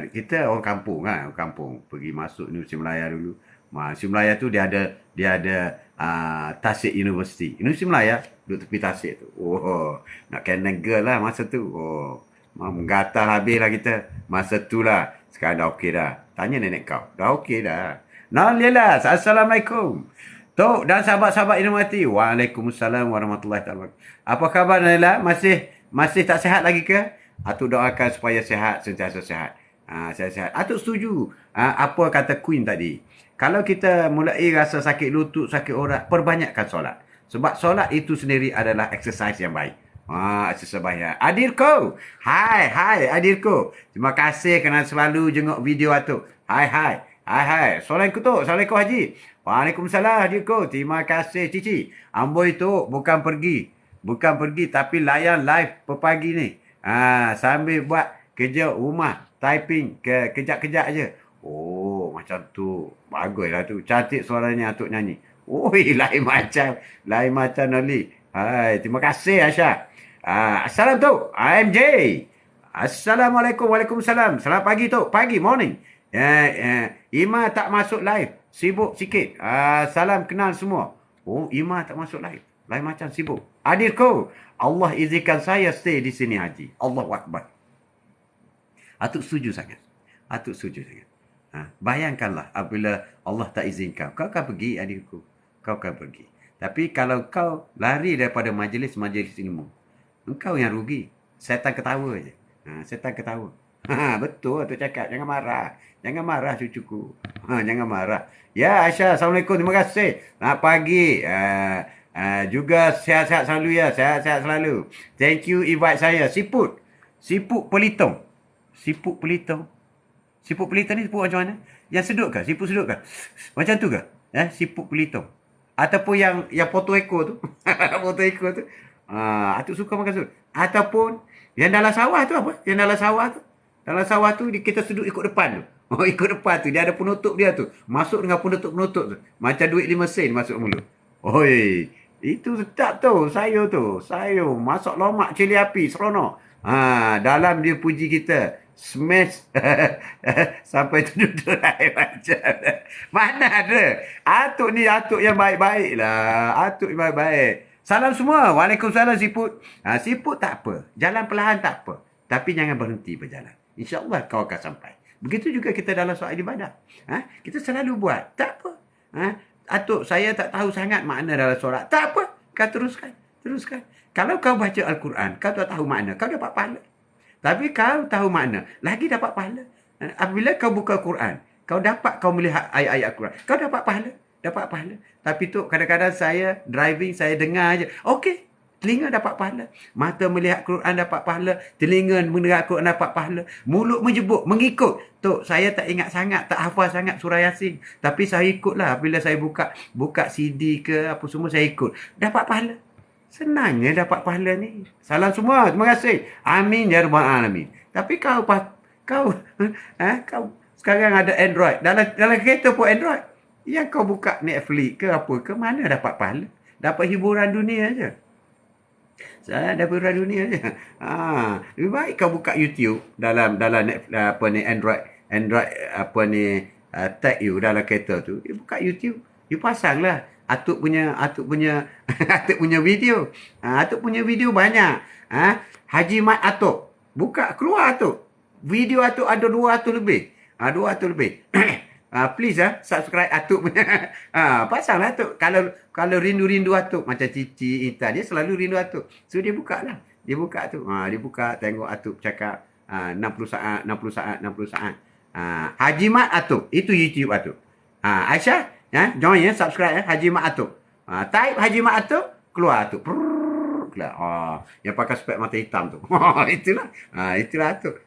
kita orang kampung kan, orang kampung pergi masuk Universiti Melaya dulu. Universiti Melaya tu dia ada Tasik University. Universiti Melaya duduk tepi Tasik tu. Oh, nak kena girl lah masa tu. Oh, menggatal habis lah kita. Masa tu lah. Sekarang dah okey dah. Tanya nenek kau. Dah okey dah. Nalilas. Assalamualaikum. Tok dan sahabat-sahabat yang dirahmati. Waalaikumsalam warahmatullahi wabarakatuh. Apa khabar Naila? Masih tak sihat lagi ke? Atuk doakan supaya sihat, sentiasa sihat. Saya sihat. Atuk setuju apa kata Queen tadi. Kalau kita mulai rasa sakit lutut, sakit orat, perbanyakkan solat. Sebab solat itu sendiri adalah exercise yang baik. Exercise baik. Adirko. Hai Adirko. Terima kasih kerana selalu jenguk video Atuk. Hai. Assalamualaikum Haji. Waalaikumsalam Adirko. Terima kasih Cici. Amboi tu bukan pergi tapi layan live pagi ni. Sambil buat kerja rumah, typing, kejap-kejap je. Oh, macam tu. Baguslah tu. Cantik suaranya Atuk nyanyi. Oi, lain macam Noli. Hai, terima kasih Aisyah. Assalam tu. MJ. Assalamualaikum. Waalaikumsalam. Selamat pagi tu. Pagi, morning. Ima tak masuk live. Sibuk sikit. Salam kenal semua. Oh, Ima tak masuk live. Lain macam sibuk. Adirku, Allah izinkan saya stay di sini Haji. Allahu Akbar. Atuk setuju sangat. Bayangkanlah apabila Allah tak izinkan. Kau akan pergi adirku. Kau akan pergi. Tapi kalau kau lari daripada majlis-majlis ilmu, engkau yang rugi. Setan ketawa je. Setan ketawa. Betul Atuk cakap. Jangan marah cucuku. Jangan marah. Ya Aisyah, Assalamualaikum. Terima kasih. Selamat pagi. Juga sihat-sihat selalu ya. Sihat-sihat selalu. Thank you invite saya. Siput pelitong. Siput pelitong ni siput macam mana? Yang sedut ke? Siput sedut ke? Macam tu ke? Siput pelitong. Ataupun yang potong ekor tu. Potong ekor tu. Atuk suka makan sedut. Ataupun yang dalam sawah tu apa? Yang dalam sawah tu kita sedut ikut depan tu. Ikut depan tu. Dia ada penutup dia tu. Masuk dengan penutup tu. Macam duit 5 sen masuk mulut. Oi, itu sedap tu. Sayur. Masak lomak cili api. Seronok. Dalam dia puji kita. Smash sampai duduk lain macam mana ada. Atuk ni atuk yang baik-baik lah. Atuk yang baik-baik. Salam semua. Waalaikumsalam Siput. Siput tak apa. Jalan perlahan tak apa. Tapi jangan berhenti berjalan. InsyaAllah kau akan sampai. Begitu juga kita dalam soal ibadah. Kita selalu buat. Tak apa. Atuk saya tak tahu sangat makna dalam solat. Tak apa. Kau teruskan. Kalau kau baca Al-Quran, kau tak tahu makna, kau dapat pahala. Tapi kau tahu makna, lagi dapat pahala. Apabila kau buka Quran, kau melihat ayat-ayat Quran, kau dapat pahala. Tapi tu kadang-kadang saya driving, saya dengar aja. Okey, telinga dapat pahala. Mata melihat Quran dapat pahala, telinga mendengar Quran dapat pahala, mulut menyebut, mengikut. Tu saya tak ingat sangat, tak hafal sangat surah Yasin, tapi saya ikutlah. Bila saya buka CD ke apa semua, saya ikut. Dapat pahala. Senangnya dapat pahala ni. Salam semua. Terima kasih. Amin ya rabbal alamin. Tapi kau sekarang ada Android. Dalam kereta pun Android. Yang kau buka Netflix ke apa ke, mana dapat pahala? Dapat hiburan dunia aja. Saya dapat hiburan dunia aja. Lebih baik kau buka YouTube dalam Android tag you dalam kereta tu. You buka YouTube. You pasanglah Atuk punya video. Atuk punya video banyak. Haji Mat Atuk. Buka keluar Atuk. Video Atuk ada 200 lebih. 200 lebih. Please subscribe Atuk punya. Pasanglah Atuk. Kalau rindu-rindu Atuk macam Cici Intan, dia selalu rindu Atuk. So dia buka lah. Dia buka tu. Dia buka tengok Atuk cakap 60 saat. Haji Mat Atuk. Itu YouTube Atuk. Aisyah, join subscribe Haji Mat Atuk. Type Haji Mat Atuk, keluar Atuk. Keluar. Yang pakai spek mata hitam tu. Itulah Atuk.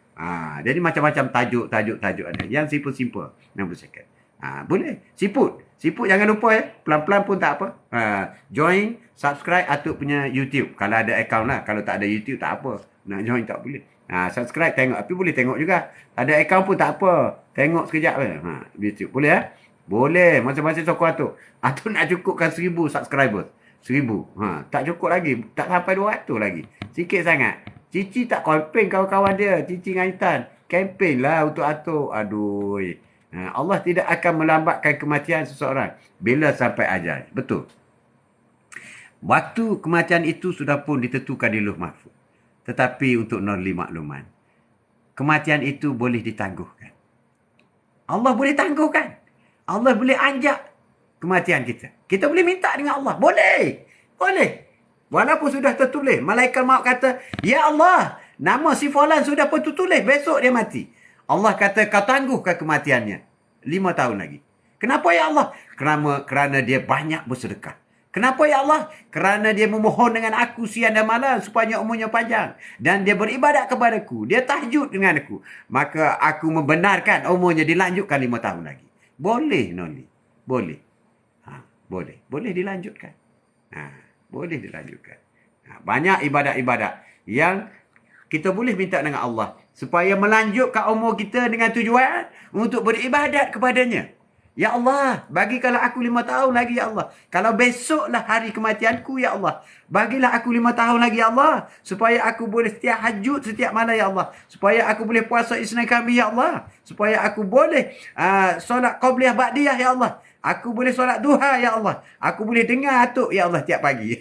Jadi macam-macam tajuk ada. Yang simple 60 second. Boleh. Siput jangan lupa pelan-pelan pun tak apa. Join, subscribe Atuk punya YouTube. Kalau ada account lah. Kalau tak ada YouTube tak apa. Nak join tak boleh. Subscribe tengok. Tapi boleh tengok juga. Ada account pun tak apa. Tengok sekejap YouTube. Boleh Boleh. Masing-masing sokong Atuk. Atuk nak cukupkan 1000 subscriber. 1000. Tak cukup lagi. Tak sampai 200 lagi. Sikit sangat. Cici tak campaign kawan-kawan dia. Cici dengan Intan. Campaign lah untuk Atuk. Aduh. Allah tidak akan melambatkan kematian seseorang bila sampai ajal. Betul. Waktu kematian itu sudah pun ditentukan di Lauh Mahfuz. Tetapi untuk Nurli makluman, kematian itu boleh ditangguhkan. Allah boleh tangguhkan. Allah boleh anjak kematian kita. Kita boleh minta dengan Allah. Boleh. Walaupun sudah tertulis. Malaikat maut kata, ya Allah, nama si Fulan sudah pun tertulis. Besok dia mati. Allah kata, kau tangguhkan kematiannya. 5 tahun lagi. Kenapa ya Allah? Kerana dia banyak bersedekah. Kenapa ya Allah? Kerana dia memohon dengan aku siang dan malam supaya umurnya panjang. Dan dia beribadat kepadaku. Dia tahajud dengan aku. Maka aku membenarkan umurnya dilanjutkan 5 tahun lagi. Boleh, Noli. Boleh. Boleh. Boleh dilanjutkan. Boleh dilanjutkan. Banyak ibadat-ibadat yang kita boleh minta dengan Allah. Supaya melanjutkan umur kita dengan tujuan untuk beribadat kepadanya. Ya Allah, bagikanlah aku 5 tahun lagi, ya Allah. Kalau besoklah hari kematianku, ya Allah. Bagilah aku 5 tahun lagi, ya Allah. Supaya aku boleh setiap hajud setiap malam, ya Allah. Supaya aku boleh puasa Isnin kami, ya Allah. Supaya aku boleh solat Qabliyah Ba'diyah, ya Allah. Aku boleh solat duha, ya Allah. Aku boleh dengar atuk, ya Allah, tiap pagi.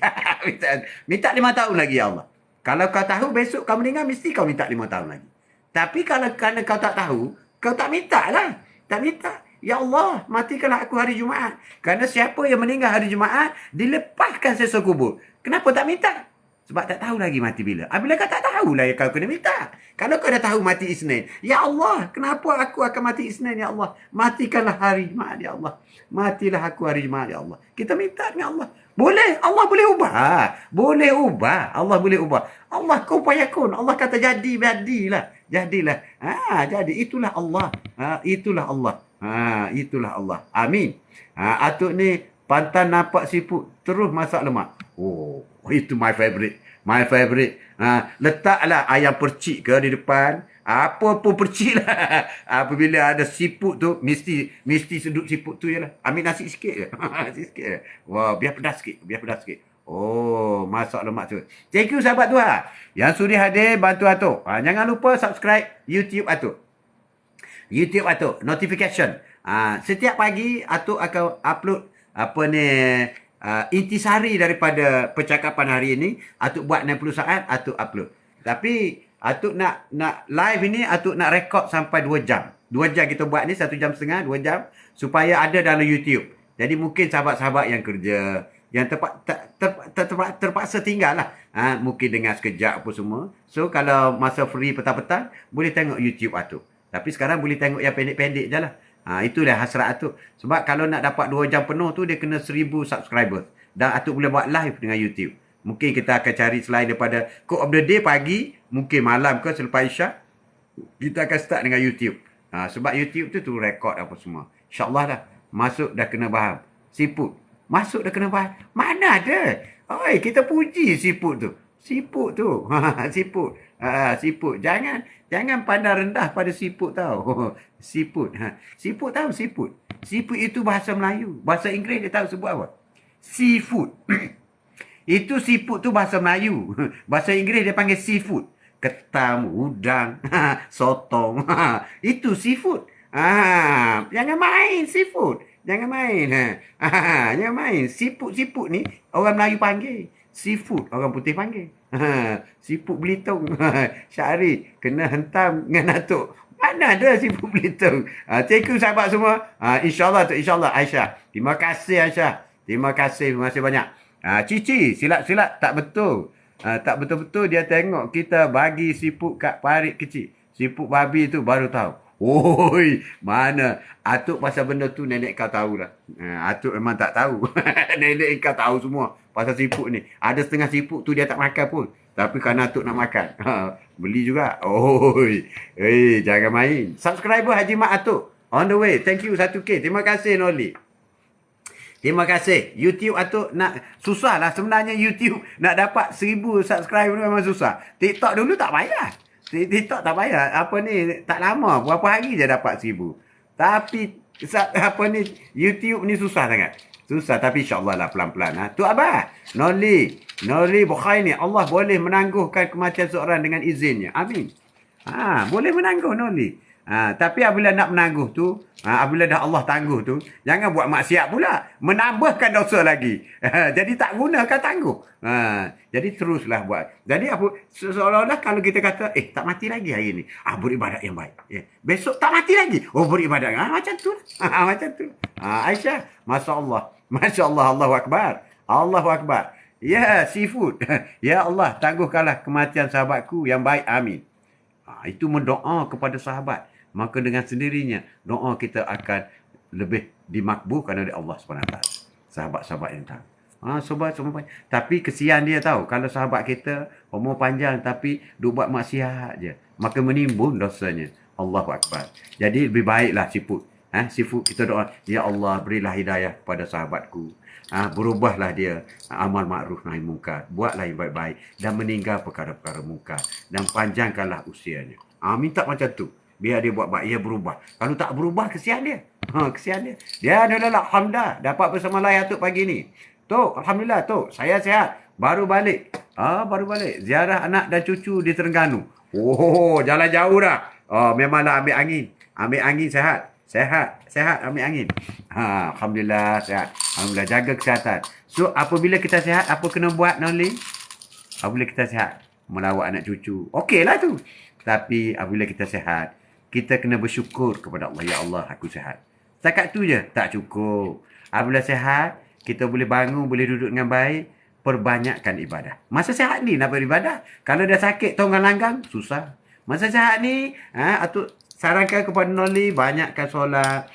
Minta 5 tahun lagi, ya Allah. Kalau kau tahu besok kau meninggal, mesti kau minta 5 tahun lagi. Tapi kalau kerana kau tak tahu, kau tak minta lah. Tak minta. Ya Allah, matikanlah aku hari Jumaat. Kerana siapa yang meninggal hari Jumaat, dilepaskan sesok kubur. Kenapa tak minta? Sebab tak tahu lagi mati bila. Bila kau tak tahulah kau kena minta. Kalau kau dah tahu mati Isnin. Ya Allah, kenapa aku akan mati Isnin, ya Allah? Matikanlah hari Jumaat, ya Allah. Matilah aku hari Jumaat, ya Allah. Kita minta dengan Allah. Boleh. Allah boleh ubah. Boleh ubah. Allah boleh ubah. Allah kau payakun. Allah kata jadilah. Jadilah. Jadi itulah Allah. Itulah Allah. Itulah Allah. Amin. Atuk ni pantan nampak siput terus masak lemak. Oh, itu my favorite. My favorite. Letaklah ayam percik ke di depan. Apa pun percik lah. Apabila ada siput tu, mesti sedut siput tu je lah. Ambil nasi sikit je. Nasi sikit je. Wah, biar pedas sikit. Oh, masak lemak tu. Thank you sahabat Tuhan. Yang sudi hadir bantu Atuk. Jangan lupa subscribe YouTube Atuk. YouTube Atuk. Notification. Setiap pagi Atuk akan upload intisari daripada percakapan hari ini. Atuk buat 60 saat, Atuk upload. Tapi Atuk nak live ini, Atuk nak rekod sampai 2 jam. 2 jam kita buat ni, 1 jam setengah, 2 jam. Supaya ada dalam YouTube. Jadi mungkin sahabat-sahabat yang kerja, yang terpaksa tinggal lah. Mungkin dengar sekejap apa semua. So kalau masa free petang-petang, boleh tengok YouTube Atuk. Tapi sekarang boleh tengok yang pendek-pendek je lah. Itulah hasrat Atuk. Sebab kalau nak dapat 2 jam penuh tu, dia kena 1000 subscriber. Dan Atuk boleh buat live dengan YouTube. Mungkin kita akan cari selain daripada Quote of the Day pagi, mungkin malam ke selepas Isyak, kita akan start dengan YouTube. Sebab YouTube tu rekod apa semua. InsyaAllah dah. Masuk dah kena faham. Siput. Masuk dah kena faham. Mana ada? Oi, kita puji siput tu. Siput tu. Siput. Siput. Jangan pandang rendah pada siput tau. Siput. Siput tahu siput. Siput itu bahasa Melayu. Bahasa Inggeris dia tahu sebut apa? Seafood. Itu siput tu bahasa Melayu. Bahasa Inggeris dia panggil seafood. Ketam, udang, sotong. Itu seafood. Jangan main seafood. Jangan main. Jangan main. Siput-siput ni orang Melayu panggil. Seafood orang putih panggil. Siput Belitung. Syahri kena hentam dengan Atuk. Mana ada siput Belitung. Thank you sahabat semua. InsyaAllah tu, insyaAllah Aisyah. Terima kasih Aisyah. Terima kasih banyak. Cici, silap-silap tak betul. Tak betul-betul dia tengok kita bagi siput kat parit kecil. Siput babi tu baru tahu. Oi, mana? Atuk pasal benda tu nenek kau tahulah. Atuk memang tak tahu. Nenek kau tahu semua pasal siput ni. Ada setengah siput tu dia tak makan pun. Tapi kerana Atuk nak makan. Beli juga. Oi. Jangan main. Subscriber Haji Mat Atuk. On the way. Thank you 1K. Terima kasih Noli. Terima kasih. YouTube Atuk nak susah lah sebenarnya YouTube nak dapat 1000 subscriber memang susah. TikTok dulu tak payah. TikTok tak payah. Apa ni tak lama, berapa hari je dapat 1000. Tapi YouTube ni susah sangat. Susah tapi insya-Allah lah pelan-pelan. Tu Abah. Noli Bukhari ni Allah boleh menangguhkan kematian seorang dengan izinnya. Amin. Boleh menangguh Noli. Tapi apabila nak menangguh tu, apabila dah Allah tangguh tu, jangan buat maksiat pula. Menambahkan dosa lagi. Jadi tak gunakan tangguh. Jadi teruslah buat. Jadi apa seolah-olah kalau kita kata, tak mati lagi hari ni. Beribadat yang baik. Besok tak mati lagi. Beribadat. Macam tu. Macam tu. Aisyah, masya-Allah. Masya-Allah, Allahu Akbar. Allahu Akbar. Ya, seafood. Ya Allah, tangguhkanlah kematian sahabatku yang baik. Amin. Itu mendoa kepada sahabat. Maka dengan sendirinya doa kita akan lebih dimakbulkan oleh Allah SWT. Sahabat-sahabat yang tahu. Sahabat. Tapi kesian dia tahu. Kalau sahabat kita umur panjang tapi duk buat maksiat je, maka menimbun dosanya. Allahu Akbar. Jadi lebih baiklah sifut. Sifut kita doa, ya Allah berilah hidayah kepada sahabatku. Berubahlah dia amal ma'ruf nahi mungkar. Buatlah yang baik-baik dan meninggal perkara-perkara mungkar. Dan panjangkanlah usianya. Minta macam tu. Biar dia buat baik, dia berubah. Kalau tak berubah, kesian dia. Kesian dia. Dia adalah alhamdulillah dapat bersama layan Tok pagi ni. Tok, alhamdulillah Tok, saya sihat. Baru balik. Baru balik. Ziarah anak dan cucu di Terengganu. Jalan jauh dah. Memanglah ambil angin. Ambil angin sihat. Sehat ambil angin. Alhamdulillah sihat. Alhamdulillah jaga kesihatan. So apabila kita sihat, apa kena buat Noli? Apabila kita sihat, melawat anak cucu. Okeylah tu. Tapi apabila kita sihat, kita kena bersyukur kepada Allah. Ya Allah, aku sihat. Setakat tu je, tak cukup. Apabila sihat, kita boleh bangun, boleh duduk dengan baik, perbanyakkan ibadah. Masa sihat ni nak beribadah. Kalau dah sakit tonggang langgang, susah. Masa sihat ni, Atuk sarankan kepada Noli, banyakkan solat,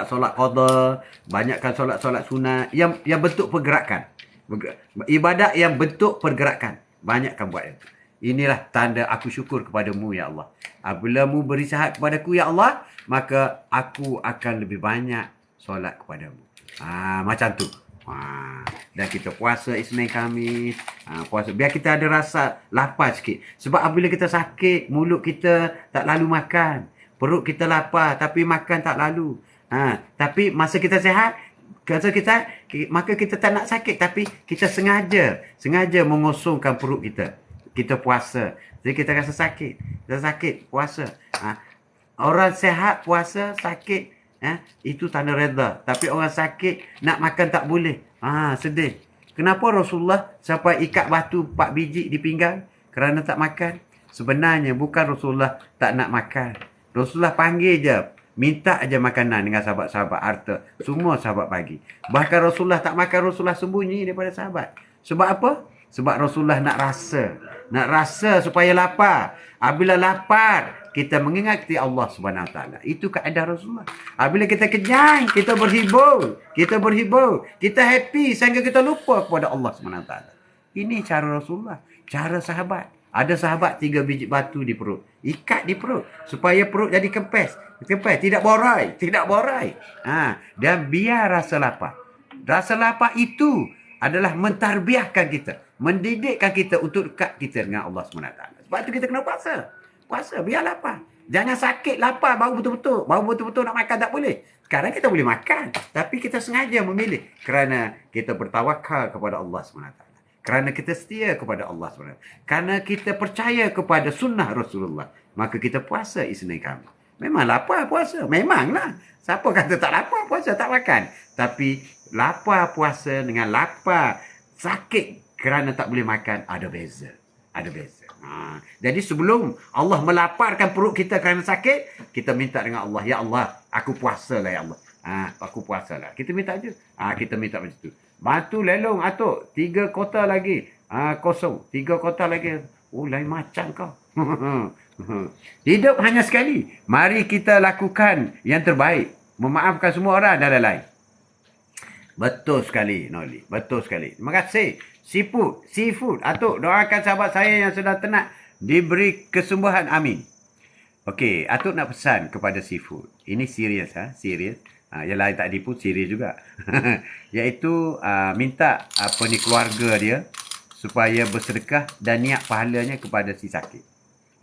solat qada, banyakkan solat sunat yang bentuk pergerakan. Ibadat yang bentuk pergerakan. Banyakkan buat itu. Inilah tanda aku syukur kepadamu, ya Allah. Apabila mu beri sihat kepadaku, ya Allah, maka aku akan lebih banyak solat kepadamu. Macam tu. Dan kita puasa Isnin Khamis. Puasa. Biar kita ada rasa lapar sikit. Sebab apabila kita sakit, mulut kita tak lalu makan. Perut kita lapar, tapi makan tak lalu. Tapi masa kita sihat, maka kita tak nak sakit, tapi kita sengaja mengosongkan perut kita. Kita puasa. Jadi kita rasa sakit. Kita sakit, puasa. Orang sihat puasa, sakit, itu tanda reda. Tapi orang sakit nak makan tak boleh. Sedih. Kenapa Rasulullah sampai ikat batu 4 biji di pinggang? Kerana tak makan. Sebenarnya bukan Rasulullah tak nak makan. Rasulullah panggil je. Minta aja makanan dengan sahabat-sahabat harta. Semua sahabat bagi. Bahkan Rasulullah tak makan, Rasulullah sembunyi daripada sahabat. Sebab apa? Sebab Rasulullah nak rasa. Nak rasa supaya lapar. Apabila lapar, kita mengingati Allah SWT. Itu kaedah Rasulullah. Apabila kita kenyang, kita berhibur. Kita happy sehingga kita lupa kepada Allah SWT. Ini cara Rasulullah. Cara sahabat. Ada sahabat 3 biji batu di perut. Ikat di perut. Supaya perut jadi kempes. Tidak borai. Dan biar rasa lapar. Rasa lapar itu adalah mentarbiahkan kita. Mendidikkan kita untuk dekat kita dengan Allah SWT. Sebab itu kita kena puasa. Puasa, biar lapar. Jangan sakit, lapar, baru betul-betul nak makan tak boleh. Sekarang kita boleh makan. Tapi kita sengaja memilih. Kerana kita bertawakal kepada Allah SWT. Kerana kita setia kepada Allah SWT. Kerana kita percaya kepada sunnah Rasulullah. Maka kita puasa Isnin Khamis. Memang lapar puasa. Memanglah. Siapa kata tak lapar puasa, tak makan. Tapi lapar puasa dengan lapar sakit kerana tak boleh makan, ada beza. Jadi sebelum Allah melaparkan perut kita kerana sakit, kita minta dengan Allah, ya Allah, aku puasalah ya Allah. Aku puasalah. Kita minta je. Kita minta macam tu. Batu lelong Atuk, 3 kota lagi. Kosong. 3 kota lagi. Lain macam kau. Hidup hanya sekali. Mari kita lakukan yang terbaik. Memaafkan semua orang dan lain-lain. Betul sekali, Noli. Betul sekali. Terima kasih. Seafood. Atuk, doakan sahabat saya yang sedang tenat diberi kesembuhan. Amin. Okey, Atuk nak pesan kepada seafood. Ini serius, serius. Yang lain tak pun serius juga. Iaitu minta keluarga dia supaya bersedekah dan niat pahalanya kepada si sakit.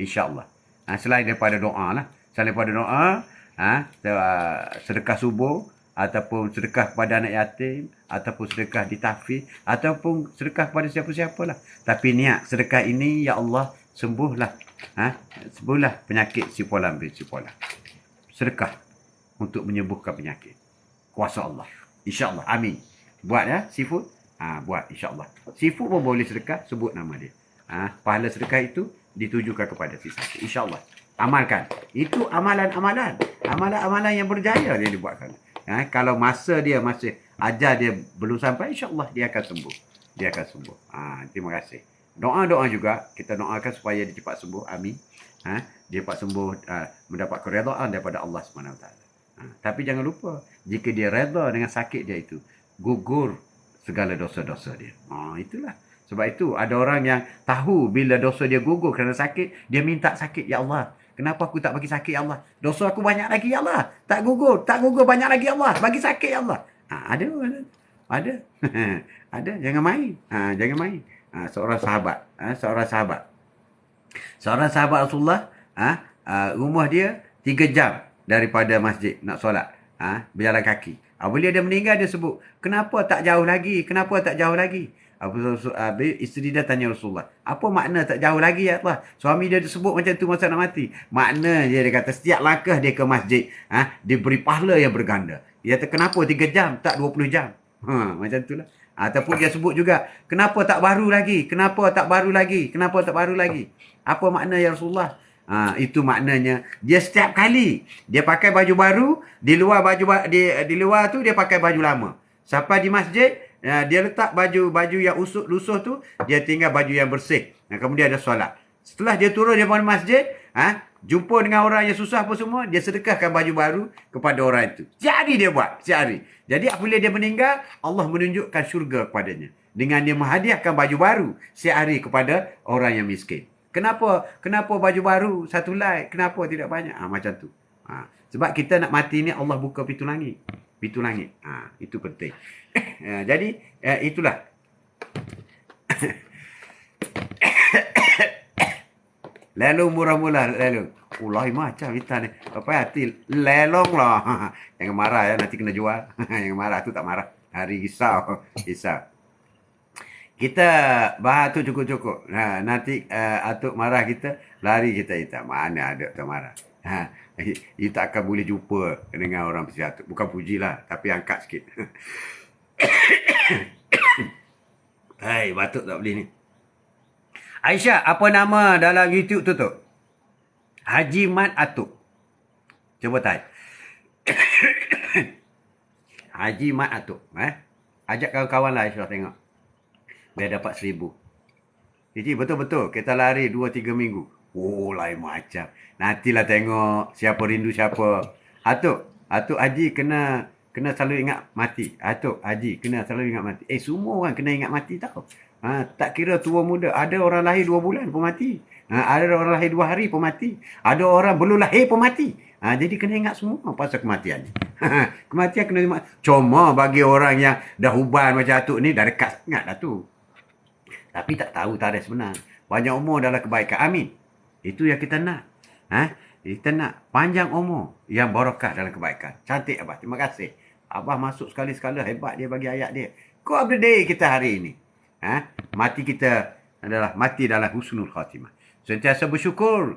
InsyaAllah. Selain daripada doa lah. Selain daripada doa, sedekah subuh, ataupun sedekah kepada anak yatim, ataupun sedekah di tahfiz, ataupun sedekah kepada siapa-siapa lah. Tapi niat sedekah ini, ya Allah, sembuhlah penyakit si Polan bin si Polan. Sedekah untuk menyembuhkan penyakit. Kuasa Allah. InsyaAllah. Amin. Buat seafood. Buat insyaAllah. Seafood pun boleh sedekah, sebut nama dia. Pahala sedekah itu ditujukan kepada si sakit. InsyaAllah. Amalkan. Itu amalan-amalan. Amalan-amalan yang berjaya dia dibuatkan. Kalau masa dia masih ajar dia belum sampai, insyaAllah dia akan sembuh. Terima kasih. Doa-doa juga, kita doakan supaya dia cepat sembuh. Amin. Dia cepat sembuh, mendapat keredaan daripada Allah SWT. Tapi jangan lupa, jika dia reda dengan sakit dia itu, gugur segala dosa-dosa dia. Itulah. Sebab itu ada orang yang tahu bila dosa dia gugur kerana sakit, dia minta sakit. Ya Allah, kenapa aku tak bagi sakit, ya Allah? Dosa aku banyak lagi, ya Allah. Tak gugur banyak lagi, ya Allah. Bagi sakit, ya Allah. Ada. Ada. Ada, jangan main. Jangan main. Seorang sahabat. Seorang sahabat Rasulullah, rumah dia 3 jam daripada masjid nak solat. Berjalan kaki. Bila dia meninggal, dia sebut, kenapa tak jauh lagi? Kenapa tak jauh lagi? Isteri dia tanya Rasulullah, apa makna tak jauh lagi, ya Allah? Suami dia sebut macam tu masa nak mati. Makna dia kata, setiap langkah dia ke masjid, dia beri pahala yang berganda. Dia kata, kenapa 3 jam, tak 20 jam? Macam itulah. Ataupun dia sebut juga, kenapa tak baru lagi? Kenapa tak baru lagi? Kenapa tak baru lagi? Apa makna, ya Rasulullah? Itu maknanya, dia setiap kali dia pakai baju baru, di luar di luar tu dia pakai baju lama. Sampai di masjid, dia letak baju yang lusuh tu, dia tinggal baju yang bersih. Kemudian ada solat. Setelah dia turun daripada masjid, jumpa dengan orang yang susah apa semua, dia sedekahkan baju baru kepada orang itu. Setiap hari dia buat, setiap hari. Jadi apabila dia meninggal, Allah menunjukkan syurga kepadanya dengan dia menghadiahkan baju baru setiap hari kepada orang yang miskin. Kenapa baju baru satu helai? Kenapa tidak banyak? Macam tu. Sebab kita nak mati ni, Allah buka pintu langit. Pintu langit. Itu penting. Jadi, itulah. Lalu murah-murah, lalu. Lain macam kita ni. Apa hati? Lelong lah. Jangan marah ya, nanti kena jual. Jangan marah, tu tak marah. Hari risau. Kita bahas tu cukup-cukup. Nanti Atuk marah kita, lari kita. Mana ada tak marah. You tak akan boleh jumpa dengan orang seperti Atuk. Bukan pujilah, tapi angkat sikit. Hai, batuk tak boleh ni. Aisyah, apa nama dalam YouTube tu? Haji Mat Atuk. Cuba type. Haji Mat Atuk. Ajak kawan-kawan lah Aisyah tengok. Biar dapat 1,000. Jadi betul-betul kita lari 2-3 minggu. Lain macam. Nantilah tengok siapa rindu siapa. Atuk Haji kena selalu ingat mati. Atuk Haji kena selalu ingat mati. Semua orang kena ingat mati tau. Tak kira tua muda. Ada orang lahir 2 bulan pun mati. Ada orang lahir 2 hari pun mati. Ada orang belum lahir pun mati. Jadi kena ingat semua pasal kematian ni. Kematian kena ingat. Cuma bagi orang yang dah uban macam Atuk ni, dah dekat sangat dah tu. Tapi tak tahu tarikh sebenar. Panjang umur dalam kebaikan. Amin. Itu yang kita nak. Kita nak panjang umur yang barakah dalam kebaikan. Cantik Abah. Terima kasih. Abah masuk sekali-sekala. Hebat dia bagi ayat dia. Quote of the day kita hari ini. Mati kita adalah mati dalam husnul khatimah. Sentiasa bersyukur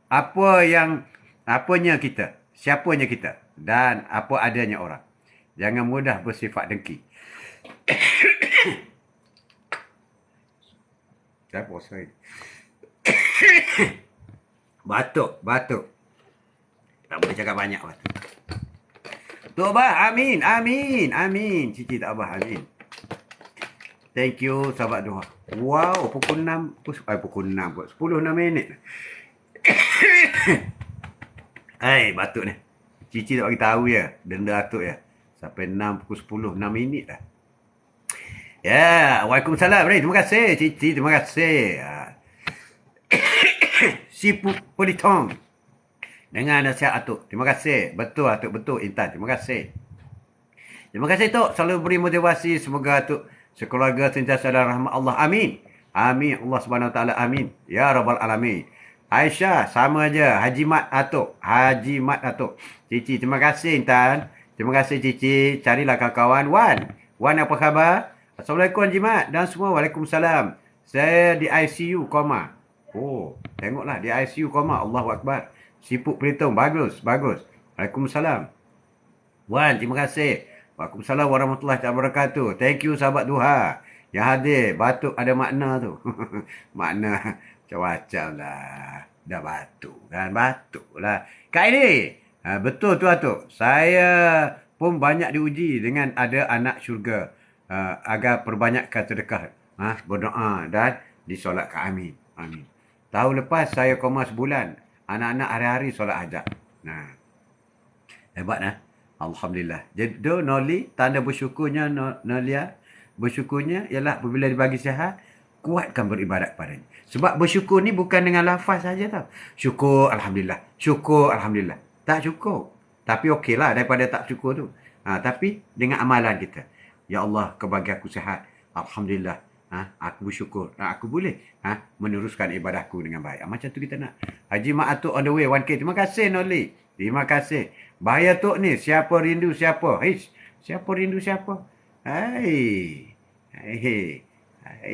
apanya kita, siapanya kita dan apa adanya orang. Jangan mudah bersifat dengki. Batuk. Tak boleh cakap banyak batuk. Tu Abah, amin. Cici tak Abah, amin. Thank you, sahabat doa. Wow, pukul 6 pun. 10:06 minit. Batuk ni. Cici tak bagi tahu ya, denda Atuk ya. Sampai pukul 10, 6 minit dah. Ya, Waalaikumsalam. Terima kasih, Cici. Terima kasih. Sipu Politong. Dengan nasihat Atuk. Terima kasih. Betul Atuk, betul Intan. Terima kasih. Terima kasih Tok. Selalu beri motivasi. Semoga Atuk sekeluarga sentiasa dalam rahmat Allah. Amin. Allah Subhanahu Wa Taala. Amin. Ya Rabbal Alamin. Aisyah, sama aja. Haji Mat Atuk. Cici, terima kasih Intan. Terima kasih Cici. Carilah kawan-kawan. Wan, apa khabar? Assalamualaikum Haji Mat dan semua. Waalaikumsalam. Saya di ICU koma. Tengoklah di ICU koma. Allahu Akbar. Sipuk Pelitong. Bagus. Waalaikumsalam. Wan, terima kasih. Waalaikumsalam warahmatullahi wabarakatuh. Thank you sahabat duha yang hadir. Batuk ada makna tu. Makna macam-macam lah. Dah batuk kan. Batuk lah. Kak ini. Betul tu Atuk. Saya pun banyak diuji dengan ada anak syurga. Agar perbanyakkan sedekah. Berdoa dan disolatkan. Amin. Amin. Tahun lepas saya koma sebulan. Anak-anak hari-hari solat hajat. Nah, hebat nah. Alhamdulillah. Jadi Noli, tanda bersyukurnya Nolia, bersyukurnya ialah apabila dibagi sihat, kuatkan beribadat kepadanya. Sebab bersyukur ni bukan dengan lafaz saja tau. Syukur Alhamdulillah. Syukur Alhamdulillah. Tak cukup. Tapi okeylah daripada tak syukur tu. Tapi dengan amalan kita. Ya Allah, kau bagi aku sihat. Alhamdulillah. Aku bersyukur. Aku boleh meneruskan ibadahku dengan baik. Macam tu kita nak. Haji Mak Atuk on the way 1K. Terima kasih Noli. Terima kasih. Bahaya Tok ni. Siapa rindu siapa? Siapa rindu siapa? Hai.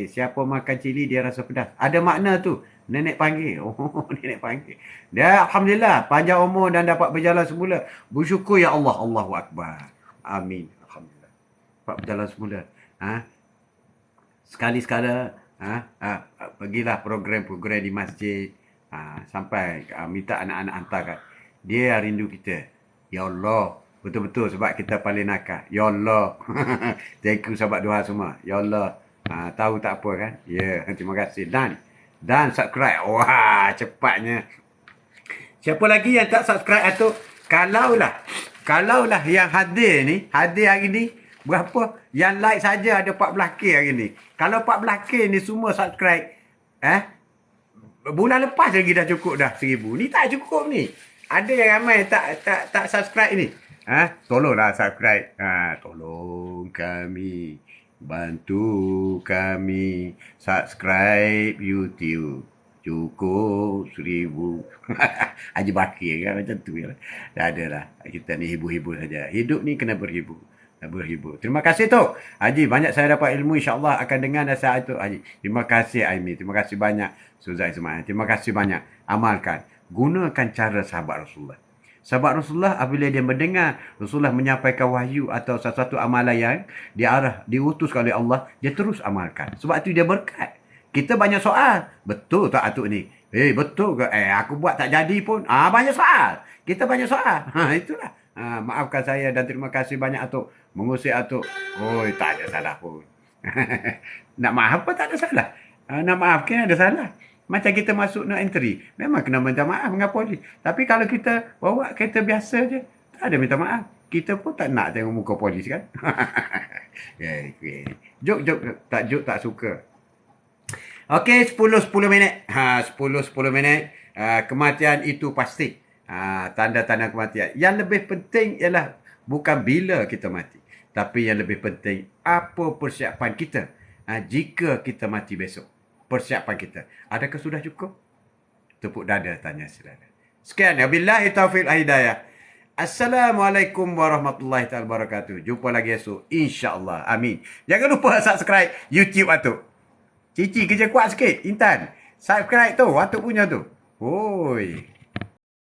Siapa makan cili dia rasa pedas. Ada makna tu. Nenek panggil. Oh, nenek panggil. Dia Alhamdulillah. Panjang umur dan dapat berjalan semula. Bersyukur ya Allah. Allahu Akbar. Amin. Alhamdulillah. Dapat berjalan semula. Sekali-sekala. Pergilah program-program di masjid. Sampai minta anak-anak hantarkan. Dia rindu kita. Ya Allah. Betul-betul sebab kita paling nakal. Ya Allah. Thank you sahabat doa semua. Ya Allah. Tahu tak apa kan? Ya, terima kasih. Dan subscribe. Wah, cepatnya. Siapa lagi yang tak subscribe atau kalaulah yang hadir hari ni, berapa? Yang like saja ada 14K hari ni. Kalau 14K ni semua subscribe, bulan lepas lagi dah cukup dah 1,000. Ni tak cukup ni. Ada yang ramai tak subscribe ni. Tolonglah subscribe. Tolong kami. Bantu kami subscribe YouTube. Cukup 1,000. Haji Bakir kan macam tu kan. Dah ada lah. Kita ni hibur-hibur saja. Hidup ni kena berhibur. Terima kasih tu. Haji, banyak saya dapat ilmu. InsyaAllah akan dengar nasihat tu. Haji, terima kasih Aimi. Terima kasih banyak. Suzai Ismail. Terima kasih banyak. Amalkan. Gunakan cara sahabat Rasulullah. Sahabat Rasulullah apabila dia mendengar Rasulullah menyampaikan wahyu atau sesuatu amalan yang diutus oleh Allah, dia terus amalkan. Sebab itu dia berkat. Kita banyak soal. Betul tak Atuk ni? Betul ke? Aku buat tak jadi pun. Banyak soal. Kita banyak soal. Itulah. Maafkan saya dan terima kasih banyak Atuk. Mengusik Atuk. Tak ada salah pun. Nak maaf apa tak ada salah. Nak maafkan ada salah. Macam kita masuk no entry. Memang kena minta maaf dengan polis. Tapi kalau kita bawa kereta biasa je, tak ada minta maaf. Kita pun tak nak tengok muka polis kan. Jok tak suka. Okey, 10 minit. 10 minit. Kematian itu pasti. Tanda-tanda kematian. Yang lebih penting ialah bukan bila kita mati. Tapi yang lebih penting, apa persiapan kita jika kita mati besok. Persiapan kita. Adakah sudah cukup? Tepuk dada tanya saudara. Sekian. Wabillahi taufiq hidayah. Assalamualaikum warahmatullahi wabarakatuh. Jumpa lagi esok. InsyaAllah. Amin. Jangan lupa subscribe YouTube Atuk. Cici kerja kuat sikit. Intan. Subscribe tu. Atuk punya tu. Oi.